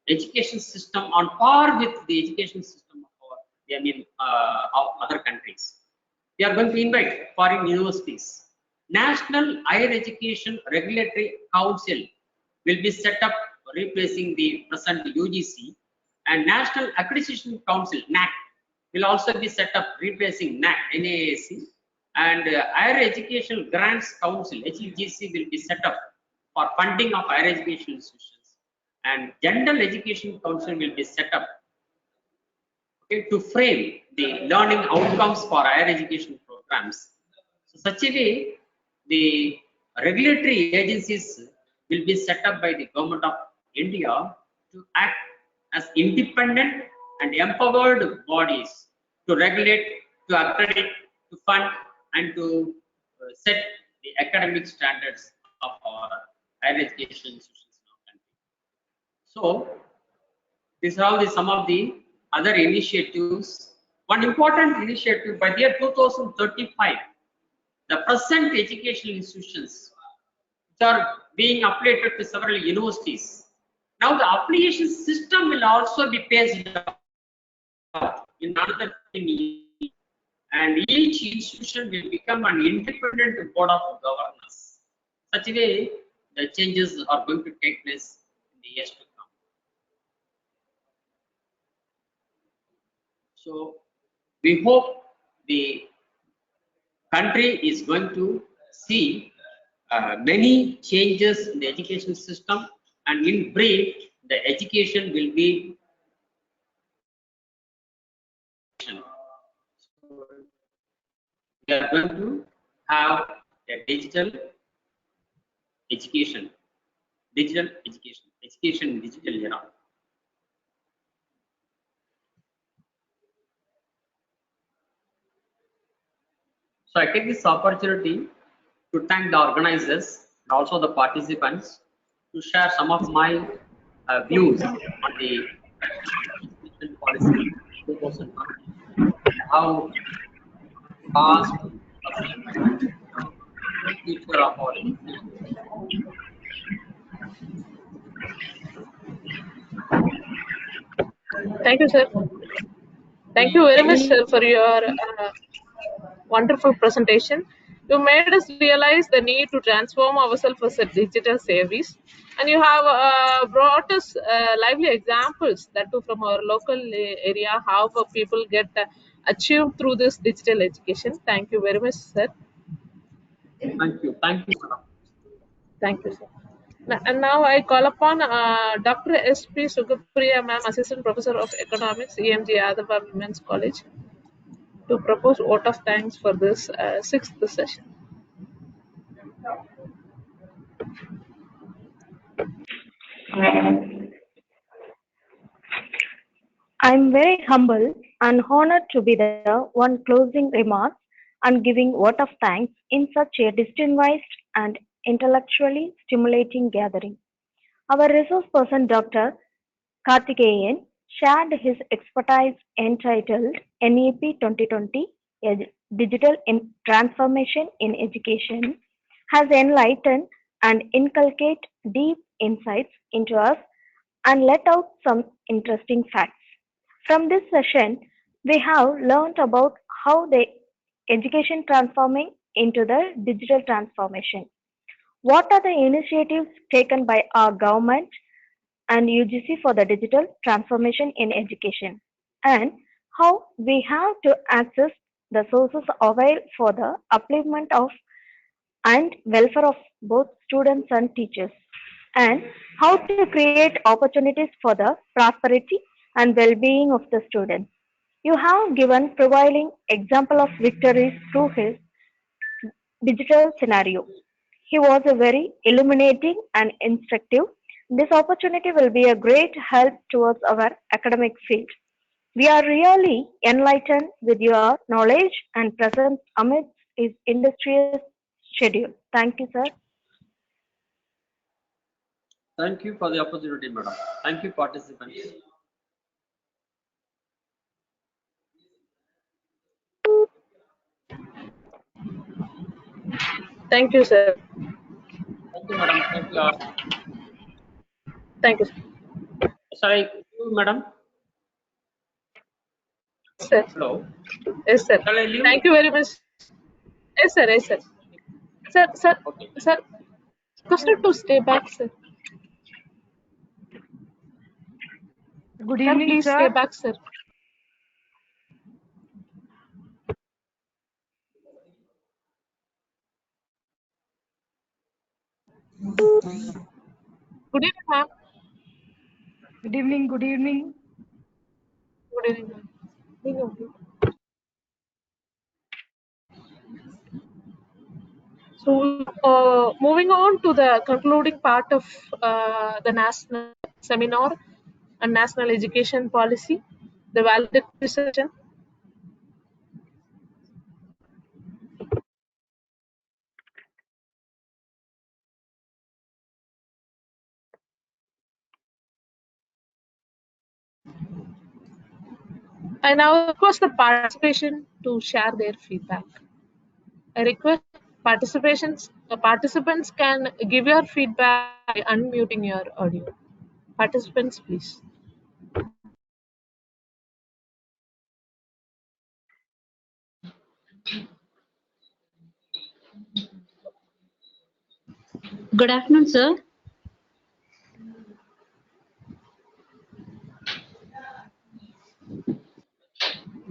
education system on par with the education system of other countries. We are going to invite foreign universities. National Higher Education Regulatory Council will be set up, replacing the present UGC, and National Accreditation Council (NAC) will also be set up, replacing NAAC, and Higher Education Grants Council (HEGC) will be set up for funding of higher education institutions, and General Education Council will be set up, okay, to frame the learning outcomes for higher education programs. So such a way, the regulatory agencies will be set up by the government of India to act as independent and empowered bodies to regulate, to accredit, to fund, and to set the academic standards of our higher education institutions in our country. So these are all some of the other initiatives. One important initiative, by the year 2035, the present educational institutions which are being affiliated to several universities. Now the affiliation system will also be phased out in another 10 years, and each institution will become an independent board of governors. Such a way, the changes are going to take place in the years to come. So we hope the country is going to see many changes in the education system, and in brief, the education will be we are going to have a digital education, education in digital era. So I take this opportunity to thank the organizers and also the participants to share some of my views on the education policy 2020, how past future of our education. Thank you, sir. Thank you very much, sir, for your wonderful presentation. You made us realize the need to transform ourselves as a digital savvies, and you have brought us lively examples that too from our local area how people get achieved through this digital education. Thank you very much, sir. Thank you, madam. Thank you, sir. And now I call upon Dr. S.P. Sugapriya, ma'am, Assistant Professor of Economics, EMG Adava Women's College, to propose vote of thanks for this sixth session. I'm very humble and honored to be the one closing remarks and giving vote of thanks in such a distinguished and intellectually stimulating gathering. Our resource person, Dr. Karthikeyan, shared his expertise entitled NEP 2020 Digital Transformation in Education has enlightened and inculcate deep insights into us and let out some interesting facts. From this session, we have learned about how the education transforming into the digital transformation. What are the initiatives taken by our government and UGC for the digital transformation in education, and how we have to access the sources available for the upliftment of and welfare of both students and teachers, and how to create opportunities for the prosperity and well-being of the students. You have given prevailing example of victories through his digital scenario. He was a very illuminating and instructive. This opportunity will be a great help towards our academic field. We are really enlightened with your knowledge and presence amidst his industrious schedule. Thank you, sir. Thank you for the opportunity, madam. Thank you, participants. Thank you, sir. Thank you, madam. Thank you all. Thank you, Shall I do, madam? sir. Hello. Yes, sir. Shall I leave? Thank you very much. Yes, sir. Yes, sir. Sir, Okay. sir. Requested to stay back, sir. Good Sir, evening, please sir. stay back, sir. Good evening, ma'am. Good evening. Good evening. Good evening, ma'am. So, moving on to the concluding part of the national seminar on national education policy, the valedictory session. I now request the participation to share their feedback. I request participants can give your feedback by unmuting your audio. Participants, please. Good afternoon, sir.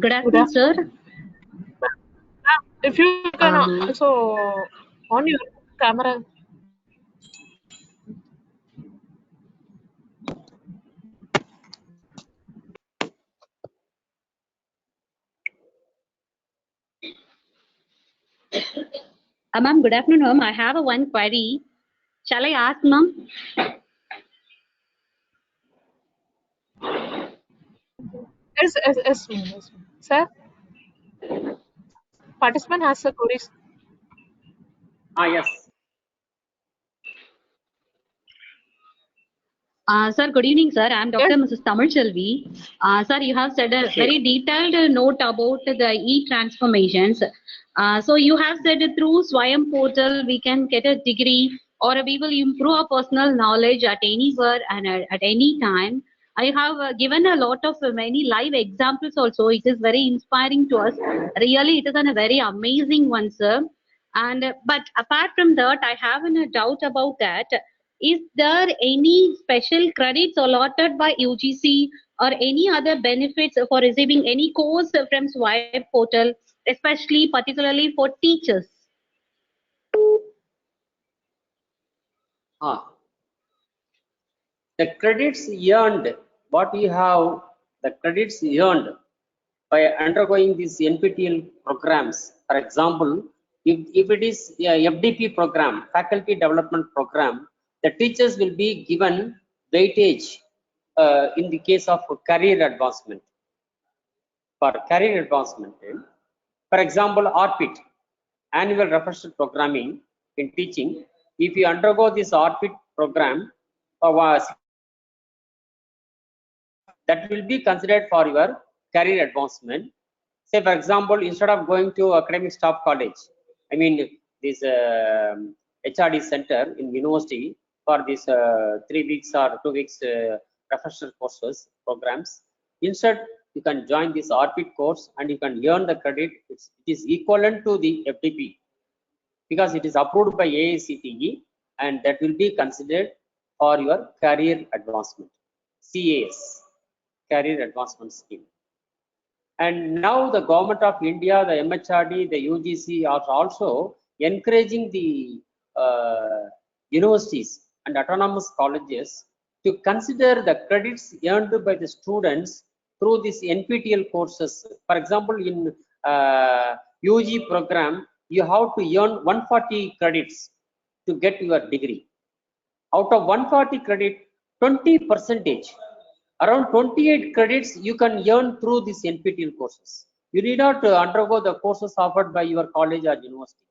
Good afternoon, sir. If you can also on your camera. Ma'am, good afternoon, ma'am. I have one query. Shall I ask, ma'am? Yes, ma'am. Yes, ma'am. Sir, participant has a query. Yes. Sir, good evening, sir. I'm Dr. Yes. Mrs. Tamil Chelvi. Sir, you have said a very detailed note about the e-transformations. So you have said through Swayam portal we can get a degree or we will improve our personal knowledge at anywhere and at any time. I have given a lot of many live examples also. It is very inspiring to us. Really, it is a very amazing one, sir. And but apart from that, I have a doubt about that. Is there any special credits allotted by UGC or any other benefits for receiving any course from Swayam portal, especially particularly for teachers? The credits earned, what you have, the credits earned by undergoing these NPTEL programs. For example, if it is a FDP program, faculty development program, the teachers will be given weightage in the case of career advancement. for career advancement. For example, RPIT, annual refresher programming in teaching. If you undergo this RPIT program, that will be considered for your career advancement. Say, for example, instead of going to academic staff college, I mean this HRD center in university for this 3 weeks or 2 weeks refresher courses programs, instead you can join this RPIT course and you can earn the credit. It is equivalent to the FDP because it is approved by AICTE, and that will be considered for your career advancement, CAS, career advancement scheme. And now the government of India, the MHRD, the UGC are also encouraging the universities and autonomous colleges to consider the credits earned by the students through this NPTEL courses. For example, in UG program, you have to earn 140 credits to get your degree. Out of 140 credit, 20%, around 28 credits you can earn through these NPTEL courses. You need not undergo the courses offered by your college or university.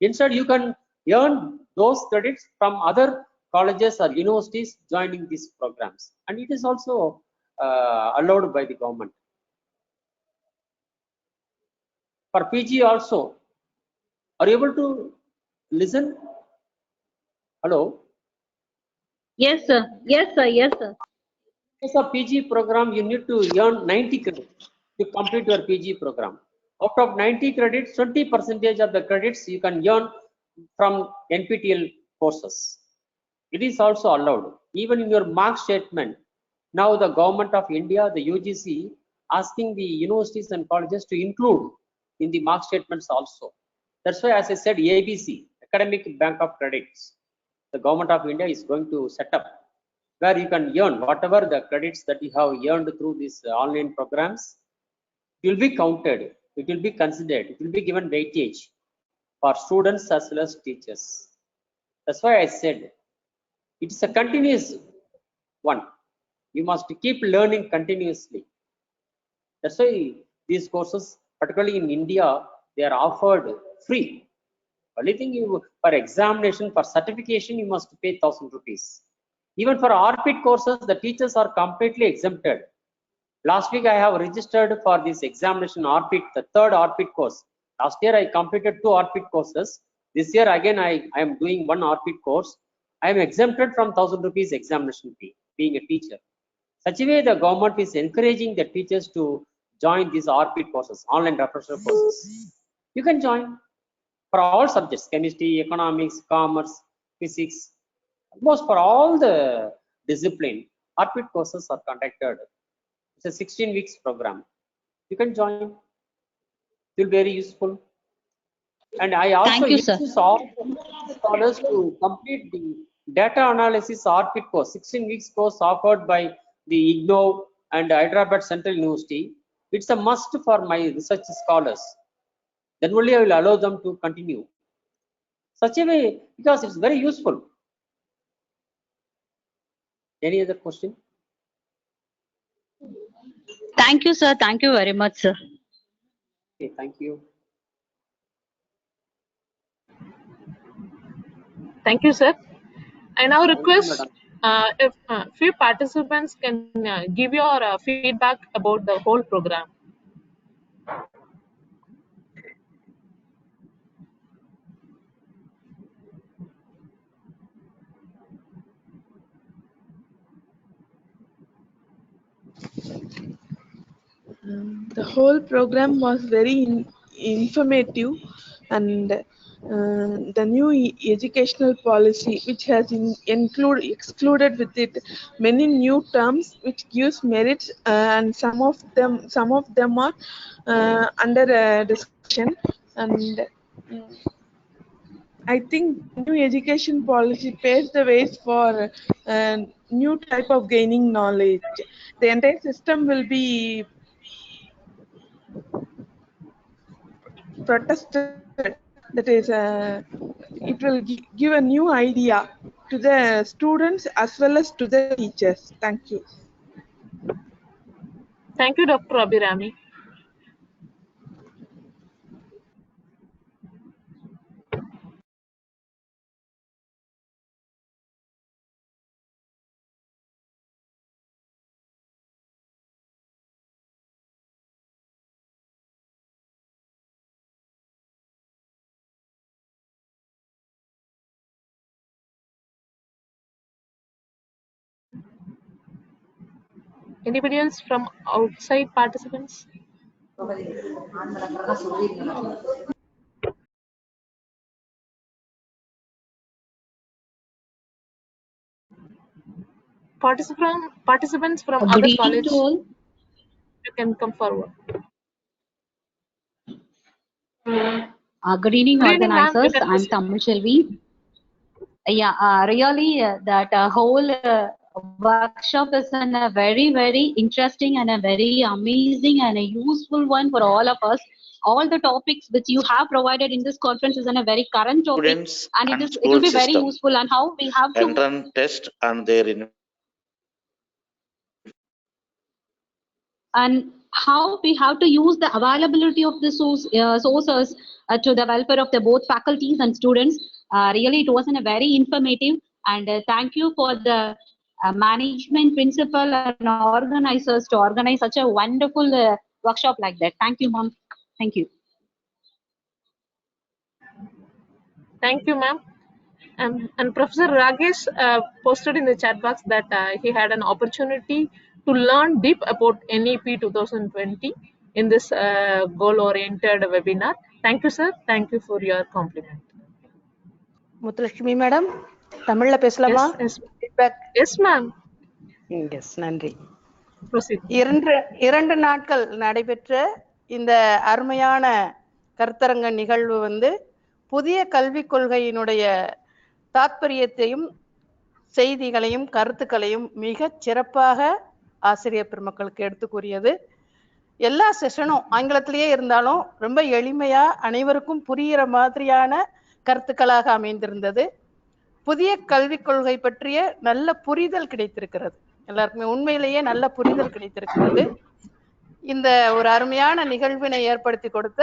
Instead, you can earn those credits from other colleges or universities joining these programs, and it is also allowed by the government. For PG also, are you able to listen? Hello? Yes, sir. Yes, sir. Yes, sir. As a PG program, you need to earn 90 credits to complete your PG program. Out of 90 credits, 20% of the credits you can earn from NPTEL courses. It is also allowed. Even in your mark statement, now the government of India, the UGC, asking the universities and colleges to include in the mark statements also. That's why, as I said, ABC, Academic Bank of Credits, the government of India is going to set up where you can earn whatever the credits that you have earned through these online programs. It will be counted, it will be considered, it will be given weightage for students as well as teachers. That's why I said it is a continuous one. You must keep learning continuously. That's why these courses, particularly in India, they are offered free. Only thing, you for examination, for certification, you must pay 1,000 rupees. Even for RPIT courses, the teachers are completely exempted. Last week I have registered for this examination RPIT, the third RPIT course. Last year I completed 2 RPIT courses. This year again I am doing 1 RPIT course. I am exempted from 1,000 rupees examination fee, being a teacher. Such a way the government is encouraging the teachers to join these RPIT courses, online refresher courses. You can join for all subjects, chemistry, economics, commerce, physics, almost for all the discipline. RPIT courses are conducted. It's a 16 weeks program. You can join. It will be very useful. And I also use all scholars to complete the data analysis RPIT course, 16 weeks course offered by the IGNOU and Hyderabad Central University. It's a must for my research scholars. Then only I will allow them to continue. Such a way, because it's very useful. Any other question? Thank you, sir. Thank you very much, sir. Okay, thank you. Thank you, sir. I now request if few participants can give your feedback about the whole program. The whole program was very informative, and the new educational policy, which has excluded with it many new terms, which gives merits, and some of them are under discussion. And I think new education policy paves the way for new type of gaining knowledge. The entire system will be protested. That is, it will give a new idea to the students as well as to the teachers. Thank you. Thank you, Dr. Abhirami. Anybody else from outside participants? Participants from Good other evening college, to all. you can come forward. Good evening, Good evening, ma'am. You organizers. can I'm proceed. Tamil Shelvi. Yeah, really, that whole workshop is a very, very interesting and a very amazing and a useful one for all of us. All the topics which you have provided in this conference is a very current topic, Students and and it will school be very system, useful. And how we have to entrance test and their use the availability of the sources to the welfare of the both faculties and students. Really, it was a very informative, and thank you for the management, principal, and organizers to organize such a wonderful workshop like that. Thank you, ma'am. Thank you. Thank you, ma'am. And Professor Ragesh posted in the chat box that he had an opportunity to learn deep about NEP 2020 in this goal-oriented webinar. Thank you, sir. Thank you for your compliment. Muthulakshmi madam தமிழ்ல பேசலாமா? Yes, Feedback. yes, ma'am. Yes, நன்றி. Proceed. இரண்டு நாட்கள் நடைபெற்ற இந்த அருமையான கருத்தரங்க நிகழ்வு புதிய கல்விக் கொள்கையினுடைய தாத்பரியத்தையும் செய்திகளையும் கருத்துக்களையும் மிக சிறப்பாக ஆசிரியர் பெருமக்களுக்கு எடுத்து கூறியது. எல்லா செஷனும் ஆங்கிலத்திலேயே இருந்தாலும் ரொம்ப எளிமையா அனைவருக்கும் புரிகிற மாதிரியான கருத்துக்களாக அமைந்திருந்தது. புதிய கல்விக் கொள்கை பற்றிய நல்ல புரிதல் கிடைத்திருக்கிறது. எல்லாருக்குமே உண்மையிலேயே நல்ல புரிதல் கிடைத்திருக்கிறது. இந்த ஒரு அருமையான நிகழ்வினை ஏற்படுத்தி கொடுத்த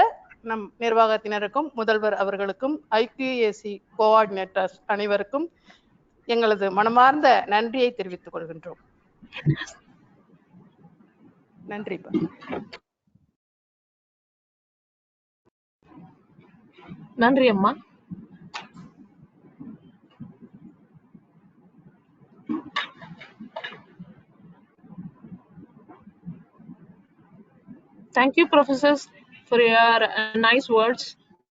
நம் நிர்வாகத்தினருக்கும் முதல்வர் அவர்களுக்கும் ஐக்யூஏசி கோஆர்டினேட்டர்ஸ் அனைவருக்கும் எங்களது மனமார்ந்த நன்றியை தெரிவித்துக் கொள்கின்றோம். நன்றி. நன்றி அம்மா. Thank you, professors, for your nice words,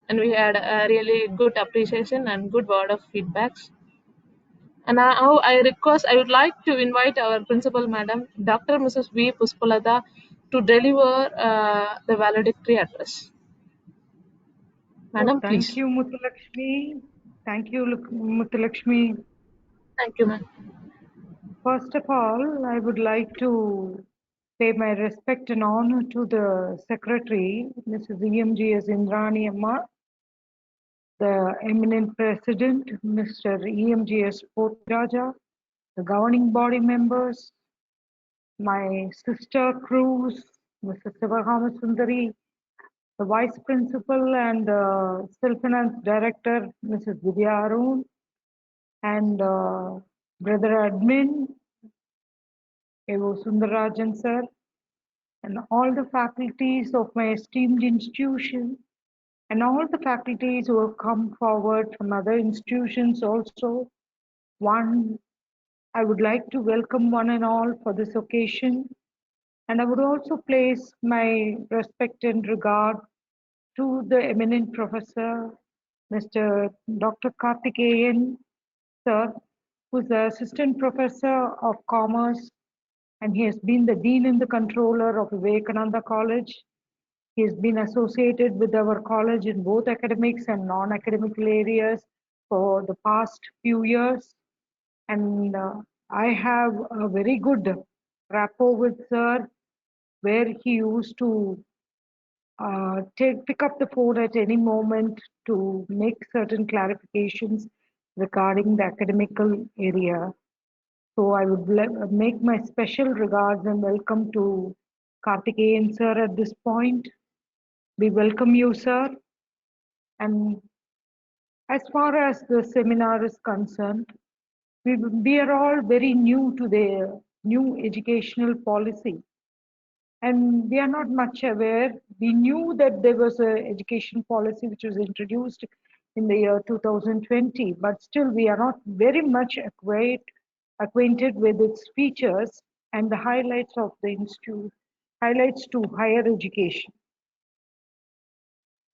and we had a really good appreciation and good word of feedbacks. And now I would like to invite our principal madam, Dr. Mrs. V. Puspalata, to deliver the valedictory address. Madam, please. Thank you, Muthulakshmi. Thank you, Muthulakshmi. Thank you, ma'am. First of all, I would like to pay my respect and honor to the Secretary, Mrs. EMGS Indrani Amma, the eminent President, Mr. EMGS Potraja, the governing body members, my sister crews, Mrs. Sivahama Sundari, the Vice Principal and the Self-Finance Director, Mrs. Vidya Arun, and Brother Admin, Evo Sundarajan sir, and all the faculties of my esteemed institution, and all the faculties who have come forward from other institutions also. I would like to welcome one and all for this occasion, and I would also place my respect and regard to the eminent professor, Mr. Dr. Karthikeyan sir, who is the assistant professor of commerce, and he has been the dean and the controller of Vivekananda College. He has been associated with our college in both academics and non-academic areas for the past few years. And I have a very good rapport with sir, where he used to pick up the phone at any moment to make certain clarifications regarding the academical area. So I would make my special regards and welcome to Karthikeyan sir at this point. We welcome you, sir. And as far as the seminar is concerned, we are all very new to the new educational policy. And we are not much aware. We knew that there was an education policy which was introduced in the year 2020, but still we are not very much acquainted with its features and the highlights of the institute, highlights to higher education.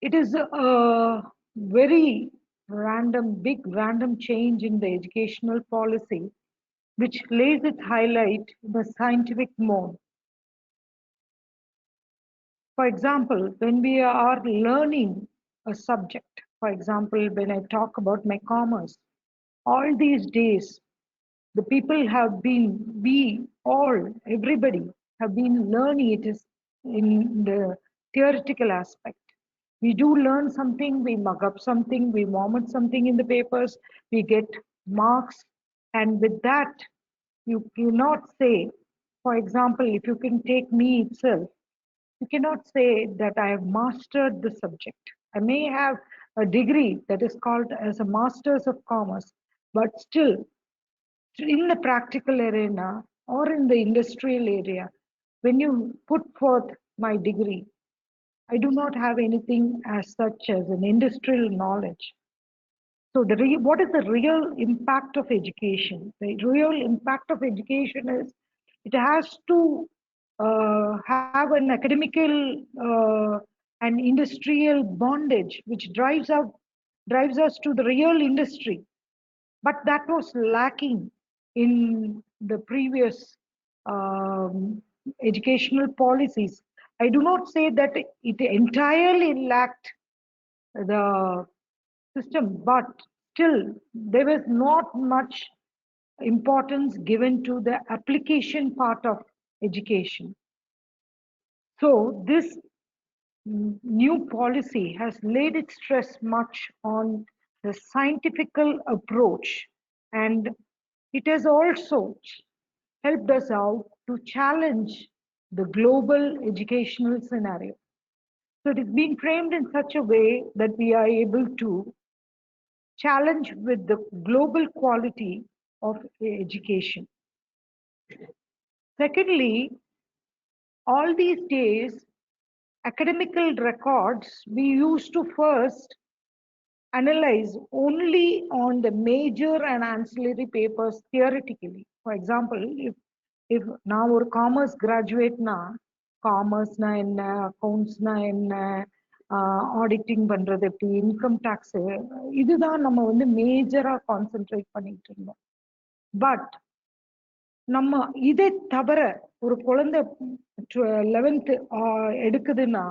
It is a very big random change in the educational policy, which lays its highlight in the scientific mode. For example, when we are learning a subject, for example, when I talk about my commerce, all these days, the people have been, everybody have been learning it is in the theoretical aspect. We do learn something, we mug up something, we vomit something in the papers, we get marks, and with that, you cannot say, for example, if you can take me itself, you cannot say that I have mastered the subject. I may have a degree that is called as a Masters of Commerce, but still, in the practical arena or in the industrial area, when you put forth my degree, I do not have anything as such as an industrial knowledge. So what is the real impact of education? The real impact of education is it has to have an academical and industrial bondage, which drives us to the real industry. But that was lacking in the previous educational policies. I do not say that it entirely lacked the system, but still there was not much importance given to the application part of education. So this new policy has laid its stress much on the scientific approach, and it has also helped us out to challenge the global educational scenario. So it is being framed in such a way that we are able to challenge with the global quality of education. Secondly, all these days, academical records, we used to first analyze only on the major and ancillary papers theoretically. For example, if now ஒரு commerce graduate na, commerce na என்ன, accounts na என்ன, auditing பண்றது எப்படி, income tax, இதுதான் நம்ம வந்து மேஜரா concentrate பண்ணிட்டு இருந்தோம். பட் நம்ம இதை தவிர ஒரு குழந்தை 11th எடுக்குதுன்னா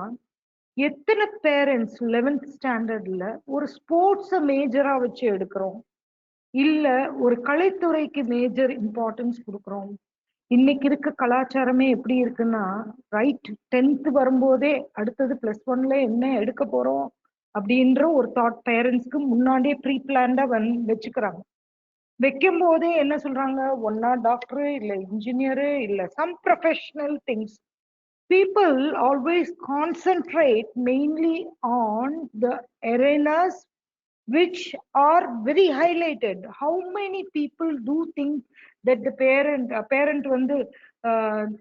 எத்தனை பேரண்ட்ஸ் 11th ஸ்டாண்டர்ட்ல ஒரு ஸ்போர்ட்ஸ மேஜரா வச்சு எடுக்கிறோம், இல்ல ஒரு கலைத்துறைக்கு மேஜர் இம்பார்ட்டன்ஸ் கொடுக்குறோம். இன்னைக்கு இருக்க கலாச்சாரமே எப்படி இருக்குன்னா, ரைட் 10th வரும்போதே அடுத்தது +1ல என்ன எடுக்க போறோம் அப்படின்ற ஒரு தாட் பேரண்ட்ஸ்க்கு முன்னாடியே ப்ரீ பிளான்டா வச்சுக்கிறாங்க. வைக்கும் போதே என்ன சொல்றாங்க, ஒன்னா டாக்டரு இல்ல இன்ஜினியரு இல்ல some professional things. People always concentrate mainly on the arenas which are very highlighted. How many people do think that the parent வந்து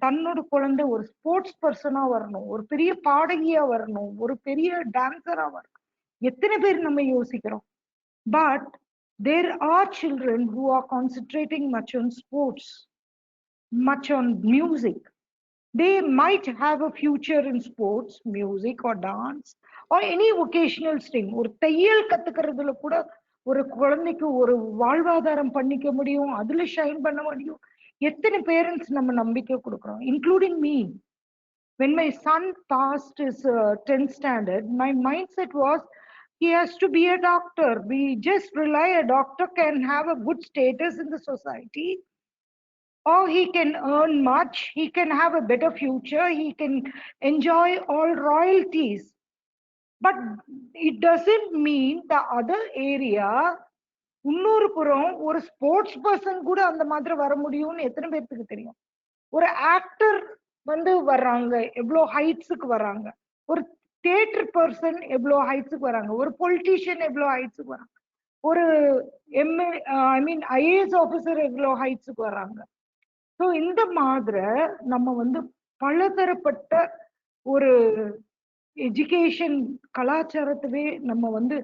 தன்னோட குழந்தை ஒரு ஸ்போர்ட்ஸ் பர்சனா வரணும், ஒரு பெரிய பாடகியா வரணும், ஒரு பெரிய டான்சரா வரணும்? எத்தனை பேர் நம்ம யோசிக்கிறோம்? But there are children who are concentrating much on sports, much on music. They might have a future in sports, music or dance or any vocational stream. ஒரு தையல் கத்துக்கிறதுல கூட ஒரு குழந்தைக்கு ஒரு வாழ்வாதாரம் பண்ணிக்க முடியும், அதுல ஷைன் பண்ண முடியும். எத்தனை பேரண்ட்ஸ் நம்ம நம்பிக்கை கொடுக்குறோம், including me. When my son passed his 10th standard, my mindset was he has to be a doctor. We just rely a doctor can have a good status in the society, or he can earn much, he can have a better future, he can enjoy all royalties. But it doesn't mean the other area, இன்னொரு புறம் ஒரு sports person கூட அந்த மாதிரி வர முடியும்னு எத்தனை பேருக்கு தெரியும்? ஒரு ஆக்டர் வந்து வர்றாங்க, எவ்வளோ ஹைட்ஸுக்கு வர்றாங்க. ஒரு தியேட்டர் பர்சன் எவ்வளோ ஹைட்ஸுக்கு வராங்க. ஒரு பொலிட்டீஷியன் எவ்வளோ ஹைட்ஸுக்கு வராங்க. ஒரு IAS ஆஃபீஸர் எவ்வளோ ஹைட்ஸுக்கு வராங்க. ஸோ இந்த மாதிரி நம்ம வந்து பலதரப்பட்ட ஒரு எஜுகேஷன் கலாச்சாரத்தவே நம்ம வந்து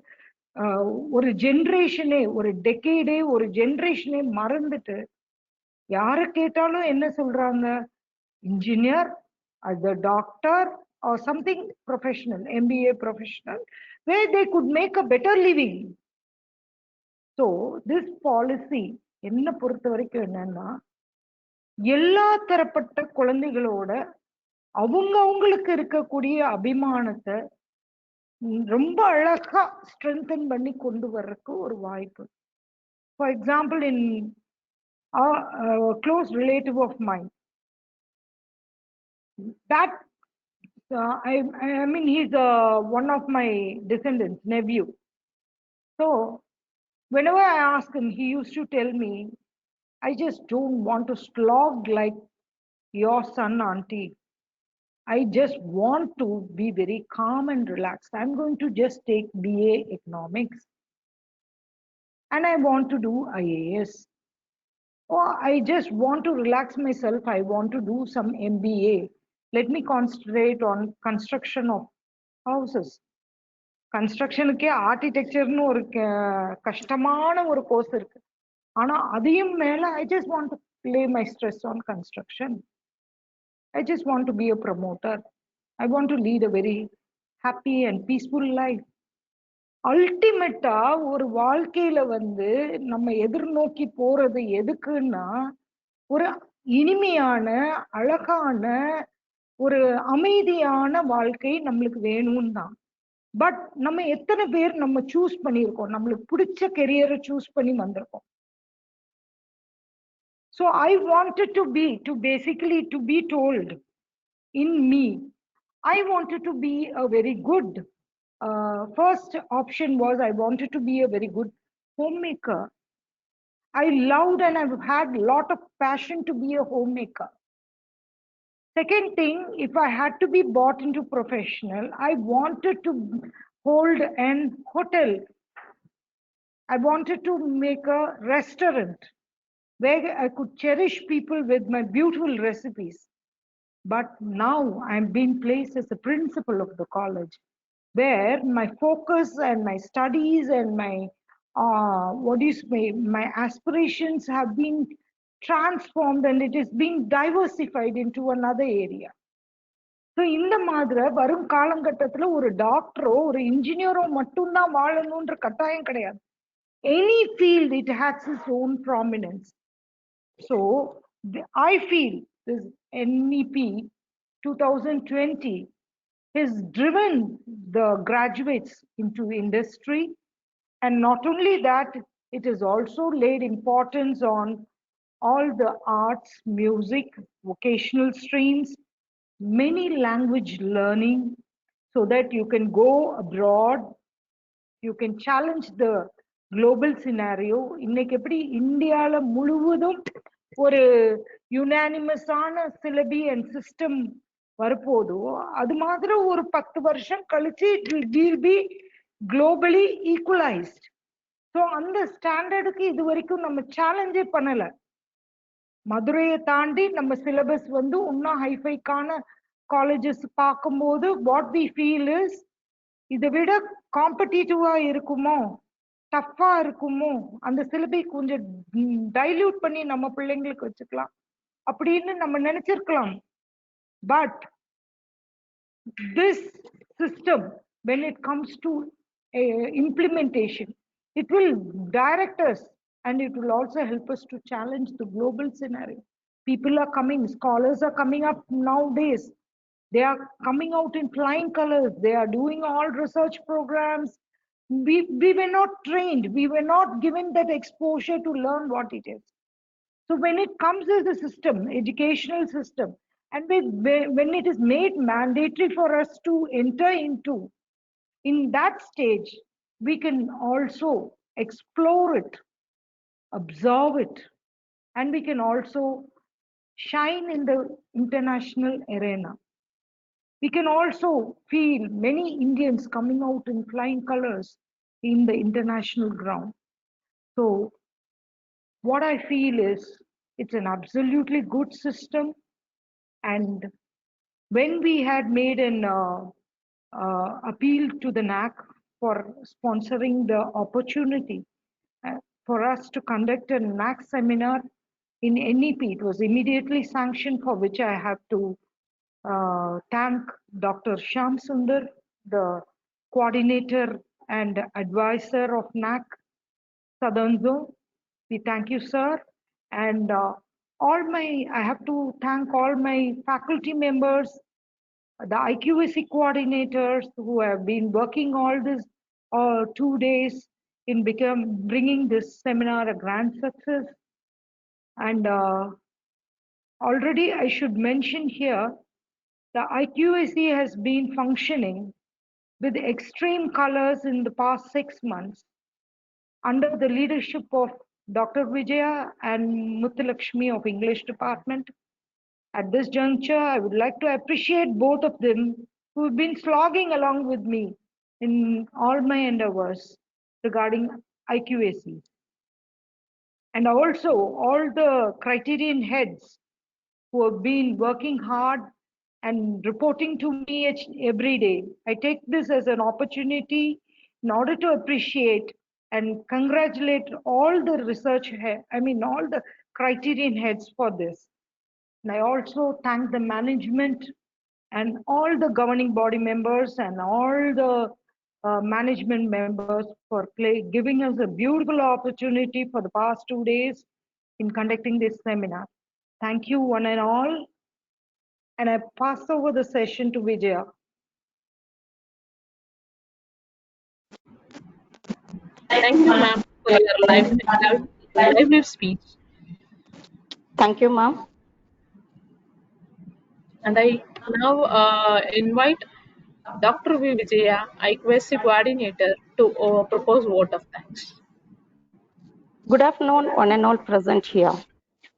ஒரு ஜென்ரேஷனே, ஒரு டெக்கேடே, ஒரு ஜென்ரேஷனே மறந்துட்டு யாரை கேட்டாலும் என்ன சொல்றாங்க, engineer, as a doctor or something professional, MBA professional, where they could make a better living. So this policy என்ன பொறுத்த வரைக்கும் என்னன்னா, எல்லா தரப்பட்ட குழந்தைகளோட அவங்களுக்கு இருக்கக்கூடிய அபிமானத்தை ரொம்ப அழகா ஸ்ட்ரென்தன் பண்ணி கொண்டு வர்றதுக்கு ஒரு வாய்ப்பு. For example, in close relative of mine, that I mean he's one of my descendants, nephew. So whenever I ask him, he used to tell me, I just don't want to slog like your son, auntie. I just want to be very calm and relaxed. I'm going to just take BA economics and I want to do IAS. Or I just want to relax myself. I want to do some MBA. Let me concentrate on construction of houses. கன்ஸ்ட்ரக்ஷனுக்கே ஆர்கிடெக்சர்னு ஒரு கஷ்டமான ஒரு course இருக்கு. ஆனா அதையும் மேல I just want to lay my stress on construction. I just want to be a promoter. I want to lead a very happy and peaceful life. அல்டிமேட்டா ஒரு வாழ்க்கையில வந்து நம்ம எதிர்நோக்கி போறது எதுக்குன்னா, ஒரு இனிமையான அழகான ஒரு அமைதியான வாழ்க்கை நம்மளுக்கு வேணும்னு தான். பட் நம்ம எத்தனை பேர் நம்ம சூஸ் பண்ணியிருக்கோம், நம்மளுக்கு பிடிச்ச கெரியரை சூஸ் பண்ணி வந்திருக்கோம். So I wanted to basically be told in me, I wanted to be a very good, first option was I wanted to be a very good homemaker. I loved and I've had a lot of passion to be a homemaker. Second thing, if I had to be bought into professional, I wanted to hold an hotel. I wanted to make a restaurant where I could cherish people with my beautiful recipes. But now I'm being placed as a principal of the college, where my focus and my studies and my aspirations have been transformed and it is being diversified into another area. So இந்த மாதிரி வரும் காலகட்டத்துல ஒரு டாக்டரோ ஒரு இன்ஜினியரோ மட்டும்தான் வாழணும்ன்ற கட்டாயம் கிடையாது. Any field, it has its own prominence. So I feel this NEP 2020 has driven the graduates into industry, and not only that, it has also laid importance on all the arts, music, vocational streams, many language learning, so that you can go abroad, you can challenge the global scenario. இன்னைக்கு எப்படி இந்தியால முழுவதும் ஒரு யுனானிமஸான syllabi and system வரப்போதோ, அது மாதிரி ஒரு 10 வருஷம் கழிச்சு it will be globally equalized. So அந்த ஸ்டாண்டர்டுக்கு இது வரைக்கும் நம்ம சேலஞ்சே பண்ணல. மதுரையை தாண்டி நம்ம சிலபஸ் வந்து இன்னும் ஹைஃபைக்கான காலேஜஸ் பார்க்கும்போது வாட் வி ஃபீல் இஸ், இதை விட காம்படிட்டிவா இருக்குமோ, டஃப்பா இருக்குமோ, அந்த சிலபை கொஞ்சம் டைல்யூட் பண்ணி நம்ம பிள்ளைங்களுக்கு வச்சுக்கலாம் அப்படின்னு நம்ம நினைச்சிருக்கலாம். But this system when it comes to implementation, it will direct us and it will also help us to challenge the global scenario. People are coming, scholars are coming up nowadays. They are coming out in flying colors. They are doing all research programs. We were not trained. We were not given that exposure to learn what it is. So when it comes as a system, educational system, and when it is made mandatory for us to enter into, in that stage, we can also explore it, observe it, and we can also shine in the international arena. We can also feel many Indians coming out in flying colors in the international ground. So what I feel is it's an absolutely good system. And when we had made an appeal to the NAC for sponsoring the opportunity for us to conduct a NAC seminar in NEP. It was immediately sanctioned, for which I have to thank Dr. Shyam Sundar, the coordinator and advisor of NAC Southern Zone. We thank you, sir. And I have to thank all my faculty members, the IQAC coordinators who have been working all this 2 days in bringing this seminar a grand success. And already I should mention here, the IQAC has been functioning with extreme colors in the past 6 months under the leadership of Dr. Vijaya and Muthulakshmi of English department. At this juncture, I would like to appreciate both of them who have been slogging along with me in all my endeavors regarding IQAC. And also all the criterion heads who have been working hard and reporting to me every day. I take this as an opportunity in order to appreciate and congratulate all the all the criterion heads for this. And I also thank the management and all the governing body members and all the management members for giving us a beautiful opportunity for the past 2 days in conducting this seminar. Thank you one and all. And I pass over the session to Vijaya. Thank you, ma'am, for your lively speech. Thank you, ma'am. And I now invite Dr. V. Vijaya, IQAC coordinator, to propose vote of thanks. Good afternoon, one and all present here.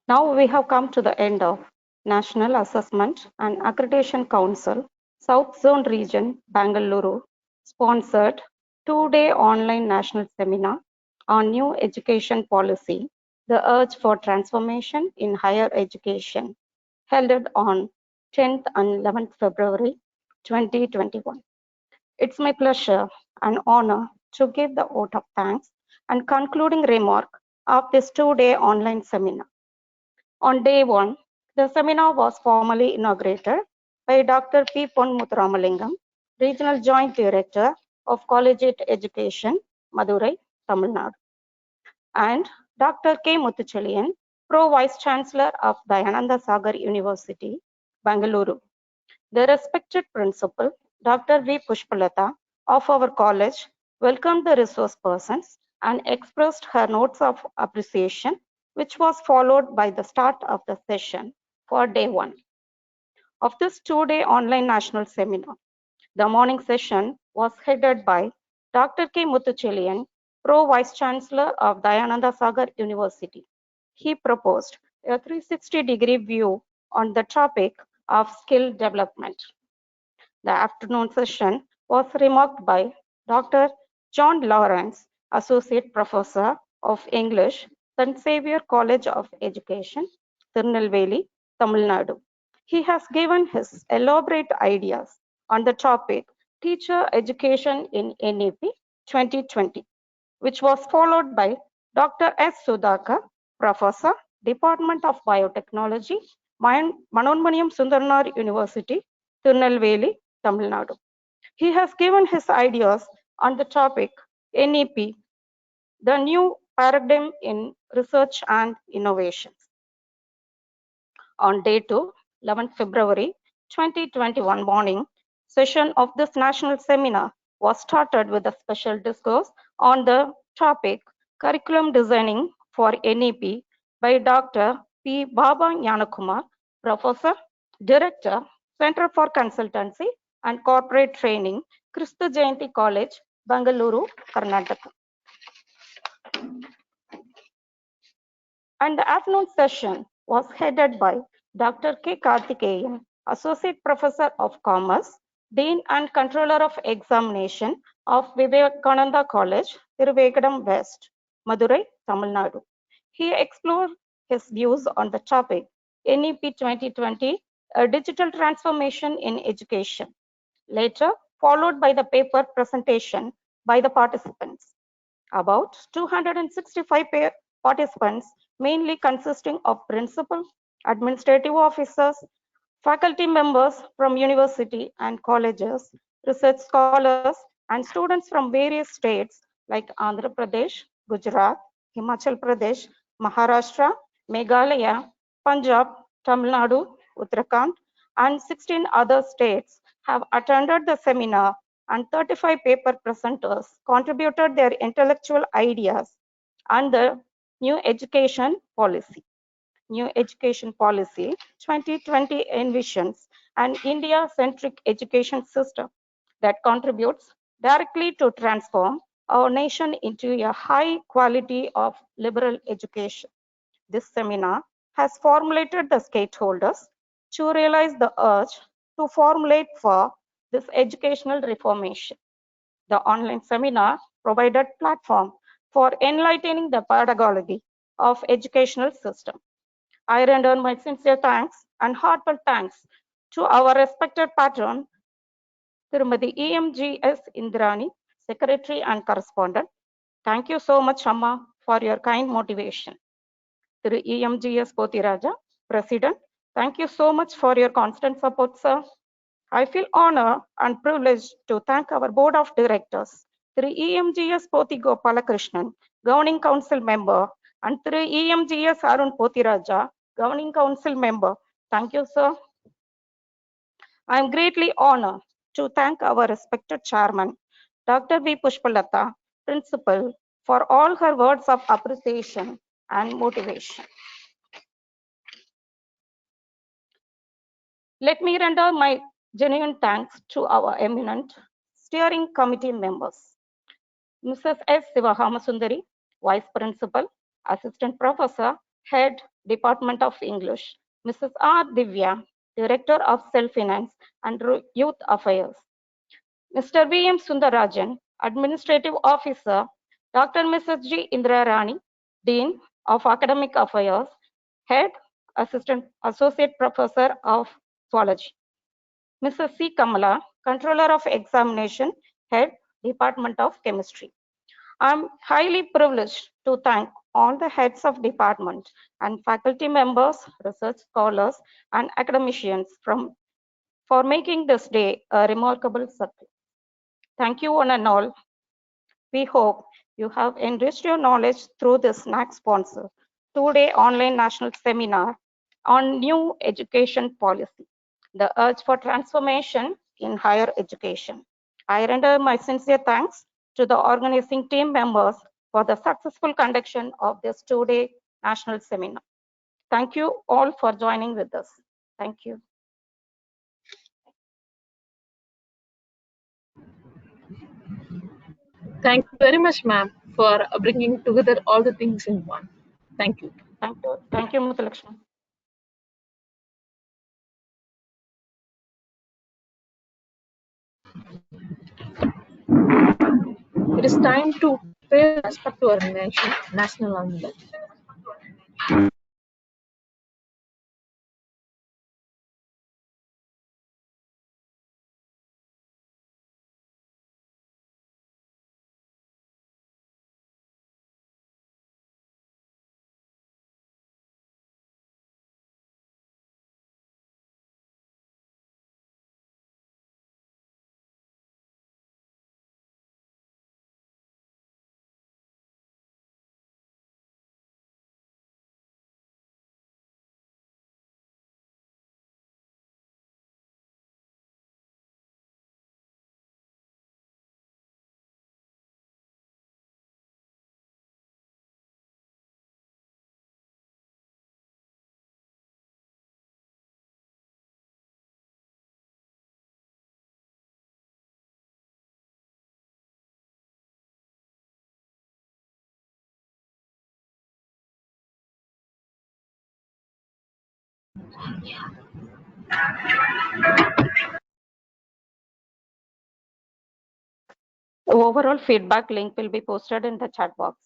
Now we have come to the end of National Assessment and Accreditation Council, South Zone Region, Bangalore, sponsored 2-day online national seminar on new education policy, the urge for transformation in higher education, held on 10th and 11th February 2021. It's my pleasure and honor to give the vote of thanks and concluding remark of this 2-day online seminar. On day 1, the seminar was formally inaugurated by Dr. P. Pon Muthuramalingam, Regional Joint Director of Collegiate Education, Madurai, Tamil Nadu, and Dr. K. Muthuchelian, Pro Vice Chancellor of Dayananda Sagar University, Bangalore. The respected principal, Dr. V. Pushpalata of our college, welcomed the resource persons and expressed her notes of appreciation, which was followed by the start of the session for day 1 of this 2-day online national seminar. The morning session was headed by Dr. K. Muthuchelian, Pro Vice Chancellor of Dayananda Sagar University. He proposed a 360-degree view on the topic of skill development. The afternoon session was remarked by Dr. John Lawrence, Associate Professor of English, St. Xavier College of Education, Tirunelveli, Tamil Nadu. He has given his elaborate ideas on the topic Teacher Education in NEP 2020, which was followed by Dr. S. Sudhakar, Professor, Department of Biotechnology, Manonmaniam Sundarnar University, Tirunelveli, Tamil Nadu. He has given his ideas on the topic NEP, the new paradigm in research and innovations. On day 2, 11th February 2021 morning, session of this national seminar was started with a special discourse on the topic Curriculum Designing for NEP by Dr. P. Baba Gnanakumar, Professor, Director, Center for Consultancy and Corporate Training, Krista Jayanti College, Bangalore, Karnataka. And the afternoon session was headed by Dr. K. Karthikeyan, Associate Professor of Commerce, Dean and Controller of Examination of Vivekananda College, Thiruvegadam West, Madurai, Tamil Nadu. He explored his views on the topic NEP 2020, a digital transformation in education. Later, followed by the paper presentation by the participants. About 265 participants mainly consisting of principal, administrative officers, faculty members from university and colleges, research scholars, and students from various states like Andhra Pradesh, Gujarat, Himachal Pradesh, Maharashtra, Meghalaya, Punjab, Tamil Nadu, Uttarakhand, and 16 other states have attended the seminar, and 35 paper presenters contributed their intellectual ideas on the new education policy. New Education Policy 2020 envisions an India-centric education system that contributes directly to transform our nation into a high quality of liberal education. This seminar has formulated the stakeholders to realize the urge to formulate for this educational reformation. The online seminar provided platform for enlightening the pedagogy of educational system. I render my sincere thanks and heartfelt thanks to our respected patron, Tirumati EMGS Indrani, Secretary and Correspondent. Thank you so much, Amma, for your kind motivation. Thiru EMGS Pothiraja, President, thank you so much for your constant support, sir. I feel honored and privileged to thank our Board of Directors, Thiru EMGS Pothi Gopalakrishnan, Governing Council Member, and Thiru EMGS Arun Pothiraja, Governing Council Member. Thank you, sir. I am greatly honored to thank our respected Chairman, Dr. V. Pushpalata, Principal, for all her words of appreciation and motivation. Let me render my genuine thanks to our eminent steering committee members. Mrs. S. Sivahama Vice Principal, Assistant Professor, Head, Department of English. Mrs. R. Divya, Director of Self-Finance and Youth Affairs. Mr. V. M. Sundarajan, Administrative Officer. Dr. Mrs. G. Indra Rani, Dean of Academic Affairs, Head, Assistant Associate Professor of Zoology. Mrs. C. Kamala, Controller of Examination, Head, Department of Chemistry. I am highly privileged to thank all the heads of department and faculty members, research scholars, and academicians for making this day a remarkable success. Thank you one and all. We hope you have enriched your knowledge through this NAC sponsor two-day online national seminar on new education policy, the urge for transformation in higher education. I render my sincere thanks to the organizing team members for the successful conduction of this two-day national seminar. Thank you all for joining with us. Thank you. Thank you very much, ma'am, for bringing together all the things in one. Thank you. Thank you, Muthulakshmi. It is time to pay respect to our nation, national anthem. The overall feedback link will be posted in the chat box.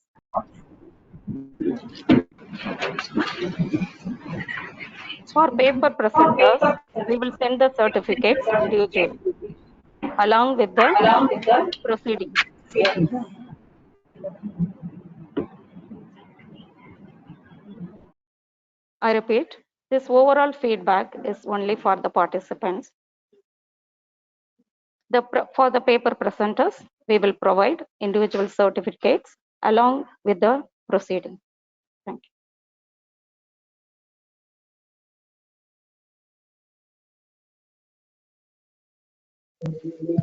For paper presenters, we will send the certificates individually along with the proceedings. I repeat, this overall feedback is only for the participants. For the paper presenters, we will provide individual certificates along with the proceeding. Thank you.